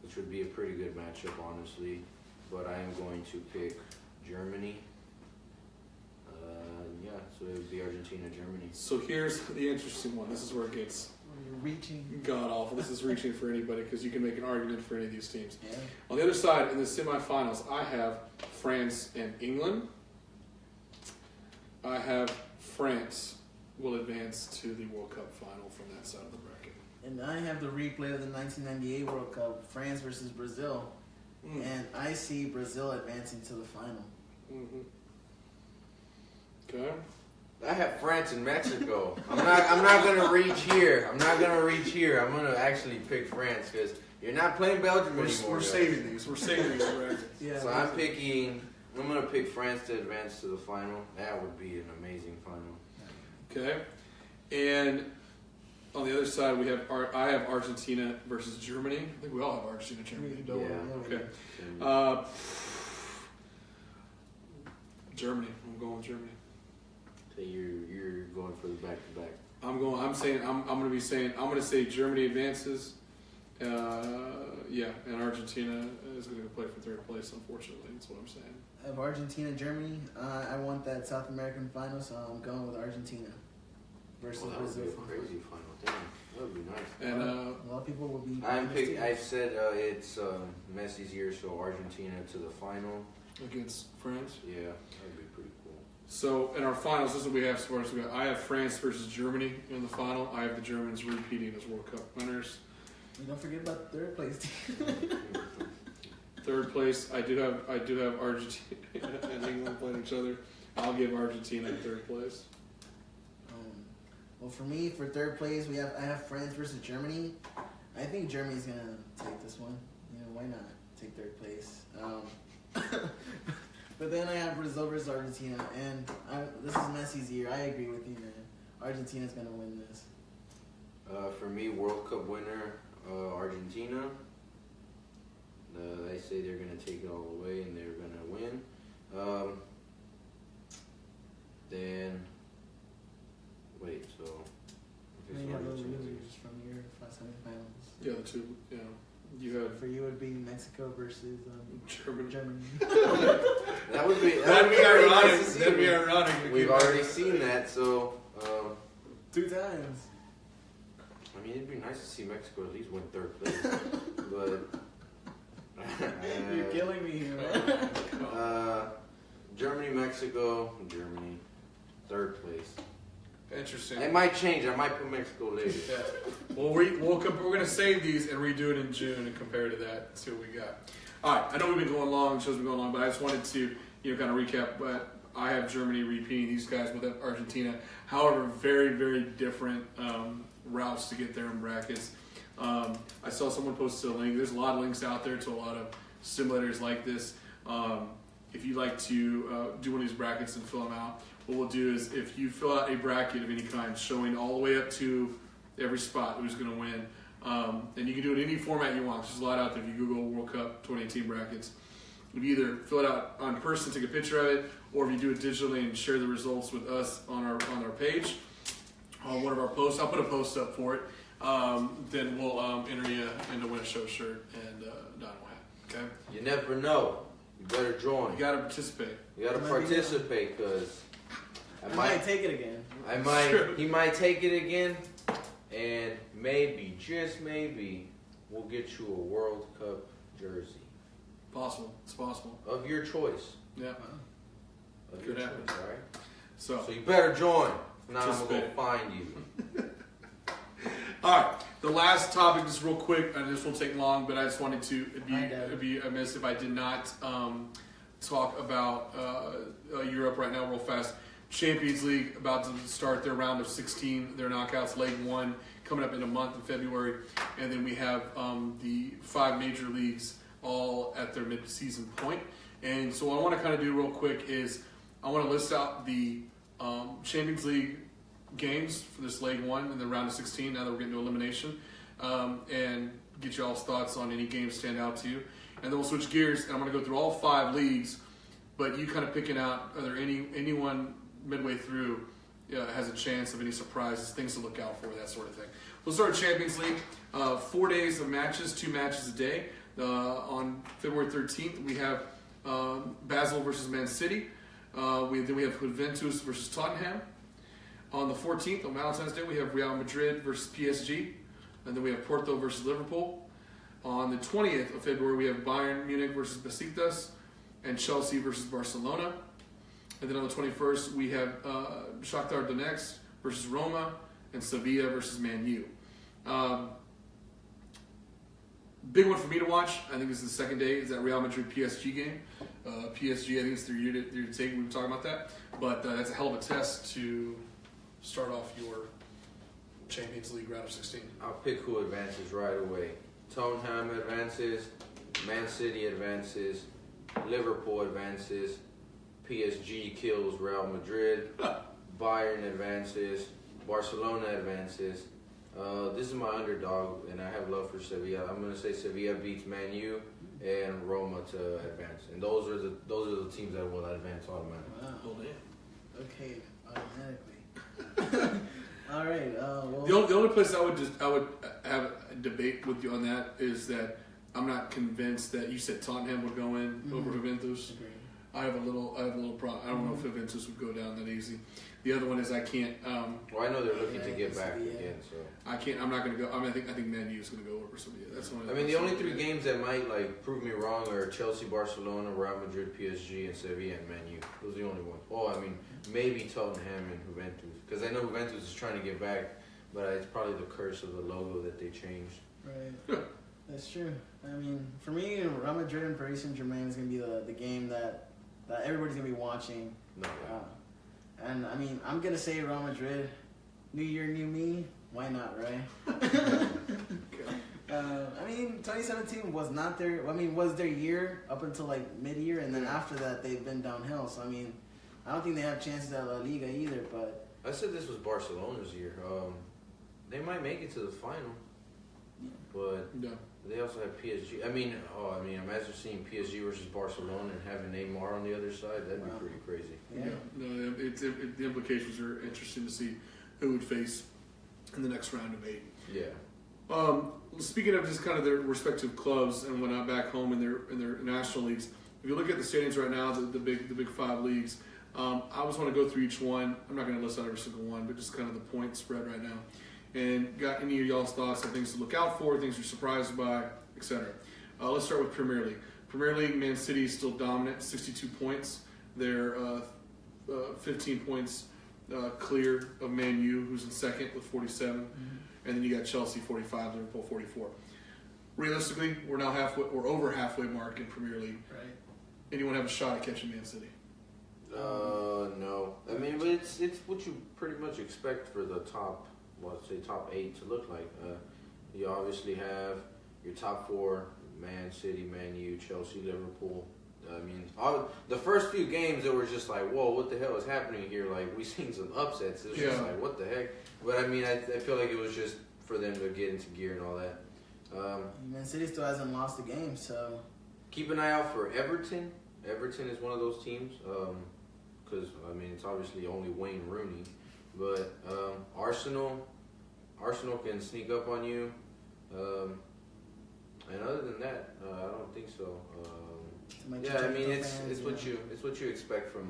S2: which would be a pretty good matchup, honestly. But I am going to pick Germany. So it would be Argentina, Germany.
S1: So here's the interesting one. This is where it gets
S3: reaching
S1: god awful. This is reaching for anybody because you can make an argument for any of these teams.
S3: Yeah.
S1: On the other side, in the semifinals, I have France and England. I have France will advance to the World Cup final from that side of the bracket.
S3: And I have the replay of the 1998 World Cup, France versus Brazil. And I see Brazil advancing to the final.
S1: Mm-hmm. Okay.
S2: I have France and Mexico. I'm not gonna reach here. I'm gonna actually pick France because you're not playing Belgium anymore.
S1: We're saving these. We're saving these brackets.
S3: Yeah.
S2: So I'm gonna pick France to advance to the final. That would be an amazing final.
S1: Okay. And on the other side, I have Argentina versus Germany. I think we all have Argentina, Germany, don't we?
S2: Yeah.
S1: Okay. Germany. I'm going with Germany.
S2: So you're going for the back-to-back.
S1: I'm going to say Germany advances. And Argentina is going to play for third place. Unfortunately, that's what I'm saying.
S3: I have Argentina, Germany. I want that South American final, so I'm going with Argentina versus
S2: That
S3: Brazil.
S2: would be a crazy final. Damn, that would be nice.
S1: And
S3: a lot of people will be.
S2: I've said it's Messi's year, so Argentina to the final
S1: against France.
S2: Yeah, that'd be pretty cool.
S1: So in our finals, this is what we have as far as I have France versus Germany in the final. I have the Germans repeating as World Cup winners.
S3: And don't forget about the third place team.
S1: Third place, I do have Argentina and England playing each other. I'll give Argentina in third place.
S3: Well, for me, for third place, I have France versus Germany. I think Germany's gonna take this one. Why not take third place? But then I have Brazil versus Argentina, and this is Messi's year. I agree with you, man. Argentina's gonna win this.
S2: For me, World Cup winner Argentina. They say they're gonna take it all the way and they're gonna win. Then wait, so.
S3: You have those losers from your semifinals.
S1: Yeah, the two. Yeah, you had.
S3: For you, it would be Mexico versus Germany.
S2: That would be
S1: ironic.
S2: Nice.
S1: That'd be ironic.
S2: We've already seen that, so.
S3: 2 times.
S2: I mean, it'd be nice to see Mexico at least win third place, but.
S3: You're killing me here, man.
S2: Germany, Mexico, Germany, third place.
S1: Interesting.
S2: It might change. I might put Mexico later.
S1: Yeah. Well, we're going to save these and redo it in June and compare to that and see what we got. All right. I know we've been going long. The show's been going long, but I just wanted to kind of recap. But I have Germany repeating these guys with Argentina. However, very, very different routes to get there in brackets. I saw someone posted a link. There's a lot of links out there to a lot of simulators like this. If you'd like to do one of these brackets and fill them out, what we'll do is if you fill out a bracket of any kind showing all the way up to every spot who's going to win, and you can do it in any format you want. There's a lot out there. If you Google World Cup 2018 brackets, you either fill it out on person, take a picture of it, or if you do it digitally and share the results with us on our page, on one of our posts. I'll put a post up for it. Then we'll enter you into win a show shirt and Don will have. Okay.
S2: You never know. You better join.
S1: You gotta participate.
S2: You gotta participate because
S3: I might take it again.
S2: He might take it again, and maybe, just maybe, we'll get you a World Cup jersey.
S1: Possible. It's possible.
S2: Of your choice.
S1: Yeah.
S2: Of your choice, all right?
S1: So
S2: you better join. Now I'm
S1: Participate.
S2: going to find you.
S1: All right, the last topic, just real quick, and this won't take long, but I just wanted to, it'd be amiss if I did not talk about Europe right now real fast. Champions League about to start their round of 16, their knockouts, leg 1, coming up in a month in February, and then we have the 5 major leagues all at their mid-season point. And so what I want to kind of do real quick is I want to list out the Champions League games for this leg 1 in the round of 16, now that we're getting to elimination, and get y'all's thoughts on any games stand out to you. And then we'll switch gears, and I'm going to go through all 5 leagues, but you kind of picking out, are there anyone midway through has a chance of any surprises, things to look out for, that sort of thing. We'll start with Champions League. 4 days of matches, 2 matches a day. On February 13th, we have Basel versus Man City. Then we have Juventus versus Tottenham. On the 14th, on Valentine's Day, we have Real Madrid versus PSG. And then we have Porto versus Liverpool. On the 20th of February, we have Bayern Munich versus Besiktas and Chelsea versus Barcelona. And then on the 21st, we have Shakhtar Donetsk versus Roma and Sevilla versus Man U. Big one for me to watch, I think this is the second day, is that Real Madrid PSG game. PSG, I think it's their year to take. We were talking about that. But that's a hell of a test to start off your Champions League round of 16.
S2: I'll pick who advances right away. Tottenham advances, Man City advances, Liverpool advances, PSG kills Real Madrid, Bayern advances, Barcelona advances. This is my underdog, and I have love for Sevilla. I'm going to say Sevilla beats Man U and Roma to advance, and those are the teams that will advance automatically.
S3: Wow.
S1: Oh, damn.
S3: Okay, automatically. All right. Well,
S1: The only place I would have a debate with you on that is that I'm not convinced that you said Tottenham would go in over Juventus.
S3: agree.
S1: I have a little problem. I don't know if Juventus would go down that easy. The other one is I can't.
S2: Well, I know they're looking to get back again, so
S1: I can't. I'm not going to go. I mean, I think Man U is going to go over Sevilla. That's one.
S2: I mean, the only 3 games that might prove me wrong are Chelsea, Barcelona, Real Madrid, PSG, and Sevilla and Man U. Those are the only ones. Oh, I mean, maybe Tottenham and Juventus, because I know Juventus is trying to get back, but it's probably the curse of the logo that they changed.
S3: Right. That's true. I mean, for me, Real Madrid and Paris Saint-Germain is going to be the game that everybody's going to be watching.
S2: No,
S3: And, I mean, I'm going to say Real Madrid, new year, new me. Why not, right? I mean, 2017 was not was their year up until mid-year, and then after that they've been downhill. So I mean, I don't think they have chances at La Liga either. But
S2: I said this was Barcelona's year. They might make it to the final, but
S1: No.
S2: they also have PSG. I mean, imagine seeing PSG versus Barcelona and having Neymar on the other side. That'd be pretty crazy.
S3: yeah.
S1: No. The implications are interesting to see who would face in the next round of 8.
S2: Yeah.
S1: Speaking of just kind of their respective clubs and whatnot back home in their national leagues, if you look at the standings right now, the big 5 leagues, I just want to go through each one. I'm not going to list out every single one, but just kind of the point spread right now. And got any of y'all's thoughts on things to look out for, things you're surprised by, etc. Let's start with Premier League. Premier League, Man City is still dominant, 62 points. They're 15 points clear of Man U, who's in second with 47. Mm-hmm. And then you got Chelsea 45, Liverpool 44. Realistically, we're over halfway mark in Premier League.
S3: Right.
S1: Anyone have a shot at catching Man City?
S2: No. I mean, but it's what you pretty much expect for the top 8 to look like. You obviously have your top 4: Man City, Man U, Chelsea, Liverpool. I mean, the first few games, it was just like, whoa, what the hell is happening here? We seen some upsets. It was just like, what the heck? But I mean, I feel like it was just for them to get into gear and all that.
S3: Man City still hasn't lost a game, so
S2: keep an eye out for Everton. Everton is one of those teams, because I mean, it's obviously only Wayne Rooney, but Arsenal can sneak up on you, and other than that, I don't think so. Yeah, I mean, it's what you expect from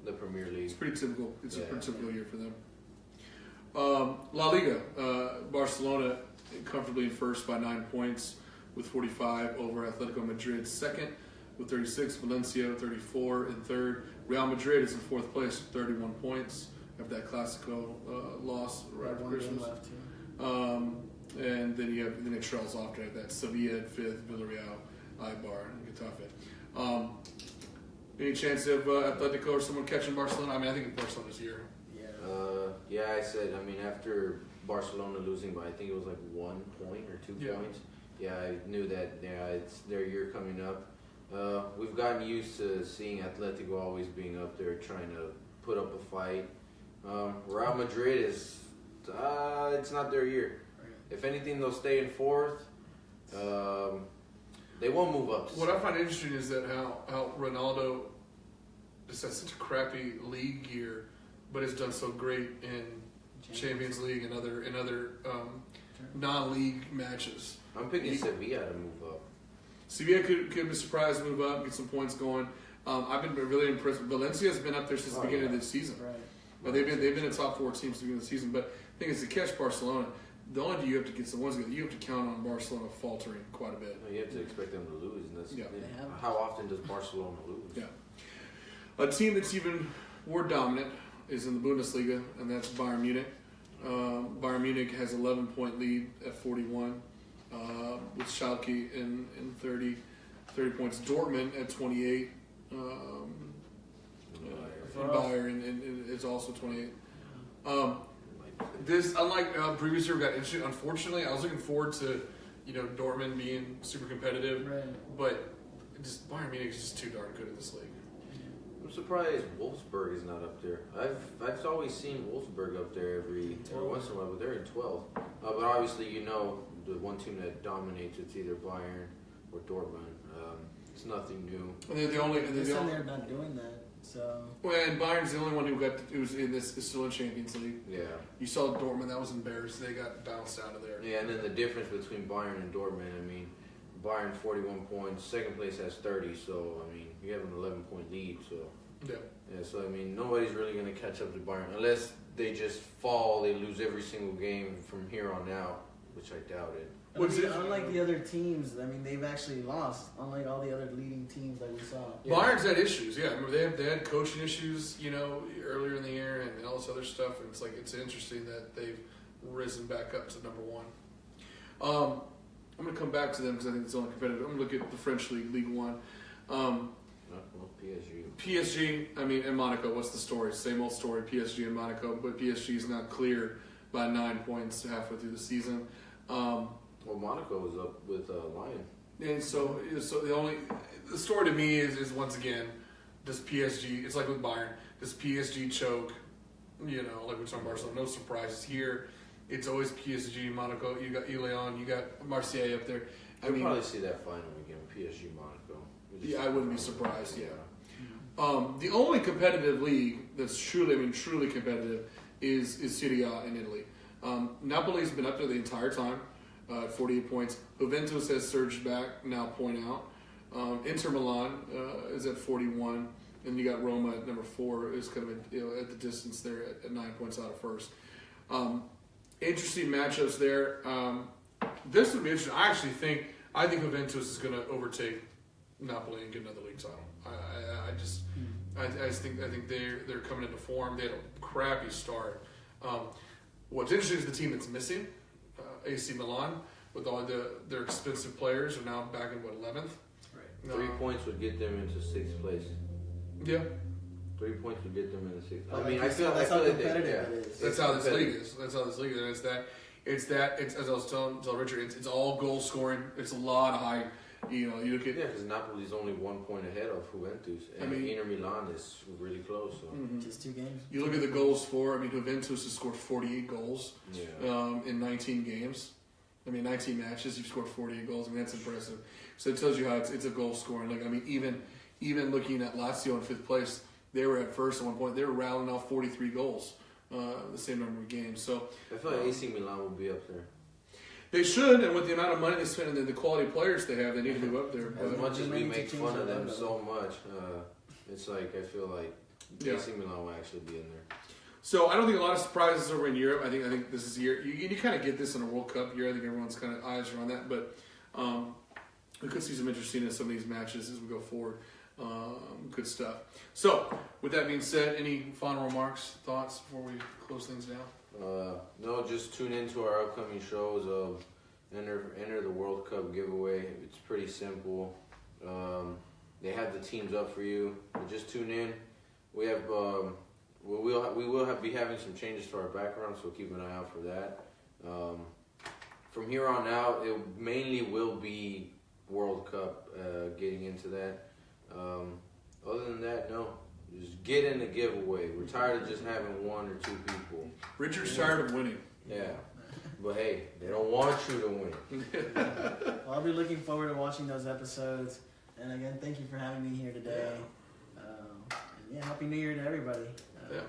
S2: the Premier League.
S1: It's pretty typical. It's a pretty typical year for them. La Liga, Barcelona comfortably in first by 9 points with 45 over Atletico Madrid second with 36, Valencia 34 in third. Real Madrid is in fourth place with 31 points after that Clasico loss right after Christmas.
S3: Left too.
S1: And then you have the next trails after that: Sevilla at fifth, Villarreal, Eibar, and Getafe. Any chance of Atletico or someone catching Barcelona? I mean, I think it's Barcelona's year.
S3: Yeah,
S2: Yeah, I said, I mean, after Barcelona losing by, I think it was like 1 point or 2 points. Yeah, I knew that, it's their year coming up. We've gotten used to seeing Atletico always being up there trying to put up a fight. Real Madrid is, it's not their year. If anything, they'll stay in fourth. They won't move up.
S1: What I find interesting is that how Ronaldo just had such a crappy league year, but has done so great in Champions League and other non-league matches.
S2: I'm picking Sevilla to move up.
S1: Sevilla could be surprised to move up, get some points going. I've been really impressed. Valencia's been up there since the beginning of this season.
S3: Right.
S1: But they've been a top 4 team since the beginning of the season. But the thing is, to catch Barcelona, the only thing you have to get you have to count on Barcelona faltering quite a bit.
S2: You have to expect them to lose. And that's,
S3: have.
S2: how often does Barcelona lose?
S1: Yeah. A team that's even more dominant is in the Bundesliga, and that's Bayern Munich. Bayern Munich has 11-point lead at 41, with Schalke in 30 points. Dortmund at 28, and Bayern is also 28. This, unlike previous year, got interesting. Unfortunately, I was looking forward to Dortmund being super competitive, but Bayern Munich is just too darn good in this league.
S2: I'm surprised Wolfsburg is not up there. I've always seen Wolfsburg up there every once in a while, but they're in 12th. But obviously, the one team that dominates, it's either Bayern or Dortmund. It's nothing new.
S1: And they're the only.
S3: They're not doing that. So.
S1: Well, and Bayern's the only one who's in this is still in Champions League.
S2: Yeah.
S1: You saw Dortmund, that was embarrassed. They got bounced out of there.
S2: Yeah, and then the difference between Bayern and Dortmund, I mean, Bayern 41 points, second place has 30, so I mean, you have an 11-point lead, so yeah, so I mean, nobody's really going to catch up to Bayern unless they just fall, they lose every single game from here on out, which I doubt it.
S3: Unlike the other teams, I mean, they've actually lost. Unlike all the other leading teams that we saw.
S1: Bayern's had issues. Yeah, I remember they had coaching issues, earlier in the year and all this other stuff. And it's interesting that they've risen back up to number 1. I'm going to come back to them because I think it's only competitive. I'm going to look at the French league, Ligue 1. PSG. I mean, and Monaco. What's the story? Same old story. PSG and Monaco, but PSG is not clear by 9 points halfway through the season.
S2: Well, Monaco was up with Lyon.
S1: And so the story to me is once again, does PSG? It's like with Bayern. Does PSG choke? Like we're talking Barcelona. No surprises here. It's always PSG, Monaco. You got Lyon. You got Marseille up there.
S2: We'll probably see that final again, PSG Monaco.
S1: Yeah, I wouldn't be surprised. Yeah. The only competitive league that's truly competitive is Serie A in Italy. Napoli's been up there the entire time. 48 points. Juventus has surged back, now point out. Inter Milan is at 41, and you got Roma at number 4, is kind of at the distance there at 9 points out of first. Interesting matchups there. This would be interesting. I think Juventus is going to overtake Napoli and get another league title. I think they're coming into form. They had a crappy start. What's interesting is the team that's missing. AC Milan, with all their expensive players, are now back in 11th.
S2: Right. 3 points would get them into 6th place.
S1: Yeah.
S2: 3 points would get them into 6th.
S3: I mean, I feel how competitive it is.
S1: That's how this league is. That's how this league is. And it's as I was telling Richard, it's all goal scoring. It's a lot of high. You look at
S2: because Napoli's only 1 point ahead of Juventus, and Inter Milan is really close. So.
S3: Just 2 games.
S1: You look at the goals for. Juventus has scored 48 goals in 19 games. 19 matches. You've scored 48 goals. that's impressive. So it tells you how it's a goal scoring. Even looking at Lazio in 5th place, they were at first at one point. They were rattling off 43 goals, the same number of games. So
S2: I feel like AC Milan will be up there.
S1: They should, and with the amount of money they spend and the quality players they have, they need to move up there.
S2: As much as we make fun of them so much, it's like I feel like AC Milan will actually be in there.
S1: So I don't think a lot of surprises over in Europe. I think this is the year. You kind of get this in a World Cup year. I think everyone's kind of eyes are on that. But we could see some interesting in some of these matches as we go forward. Good stuff. So with that being said, any final remarks, thoughts before we close things down?
S2: No, just tune into our upcoming shows of enter the World Cup giveaway. It's pretty simple. They have the teams up for you. But just tune in. We have we will be having some changes to our background, so keep an eye out for that. From here on out, it mainly will be World Cup, getting into that. Other than that, no. Just get in the giveaway. We're tired of just having one or two people.
S1: Richard's tired of winning.
S2: Yeah. But hey, they don't want you to win.
S3: Well, I'll be looking forward to watching those episodes. And again, thank you for having me here today. And Happy New Year to everybody.
S1: Yeah.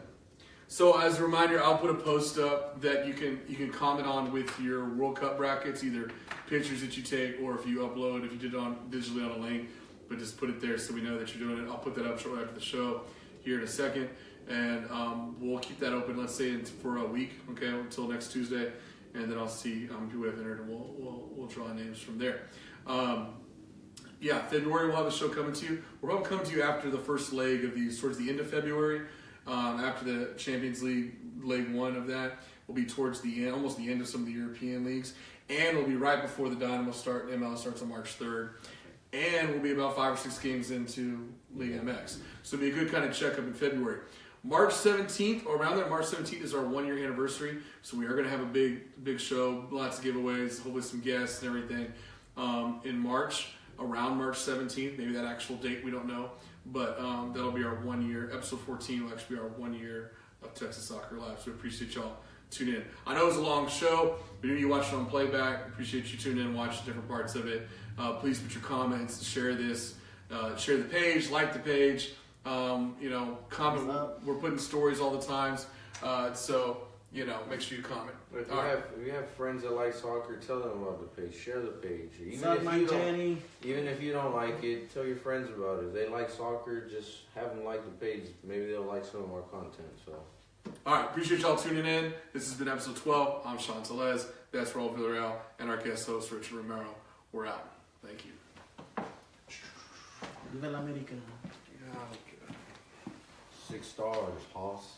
S1: So as a reminder, I'll put a post up that you can comment on with your World Cup brackets, either pictures that you take or if you upload, if you did it on digitally on a link, but just put it there so we know that you're doing it. I'll put that up shortly after the show here in a second, and we'll keep that open. Let's say for a week, okay, until next Tuesday, and then I'll see who have entered, and we'll draw names from there. February we'll have a show coming to you. We're going to come to you after the first leg of these, towards the end of February. After the Champions League, leg 1 of that, will be towards the end, almost the end of some of the European leagues. And we'll be right before the Dynamo start. MLS starts on March 3rd. And we'll be about 5 or 6 games into League MX. So it'll be a good kind of checkup in February. March 17th, or around there, March 17th is our 1-year anniversary. So we are going to have a big show, lots of giveaways, hopefully some guests and everything in March, around March 17th. Maybe that actual date, we don't know. But that'll be our 1 year. Episode 14 will actually be our 1 year of Texas Soccer Live. So we appreciate y'all tuning in. I know it was a long show, but if you watch it on playback, appreciate you tuning in and watching different parts of it. Please put your comments, share this, share the page, like the page. Comment. We're putting stories all the times. So make sure you comment.
S2: If you have friends that like soccer, tell them about the page. Share the page. Even if you don't like it, tell your friends about it. If they like soccer, just have them like the page. Maybe they'll like some of our content. So,
S1: all right, appreciate y'all tuning in. This has been episode 12. I'm Sean Telez. That's Raul Villarreal, and our guest host Richard Romero. We're out. Thank you.
S3: Viva la America.
S2: 6 stars, Hoss.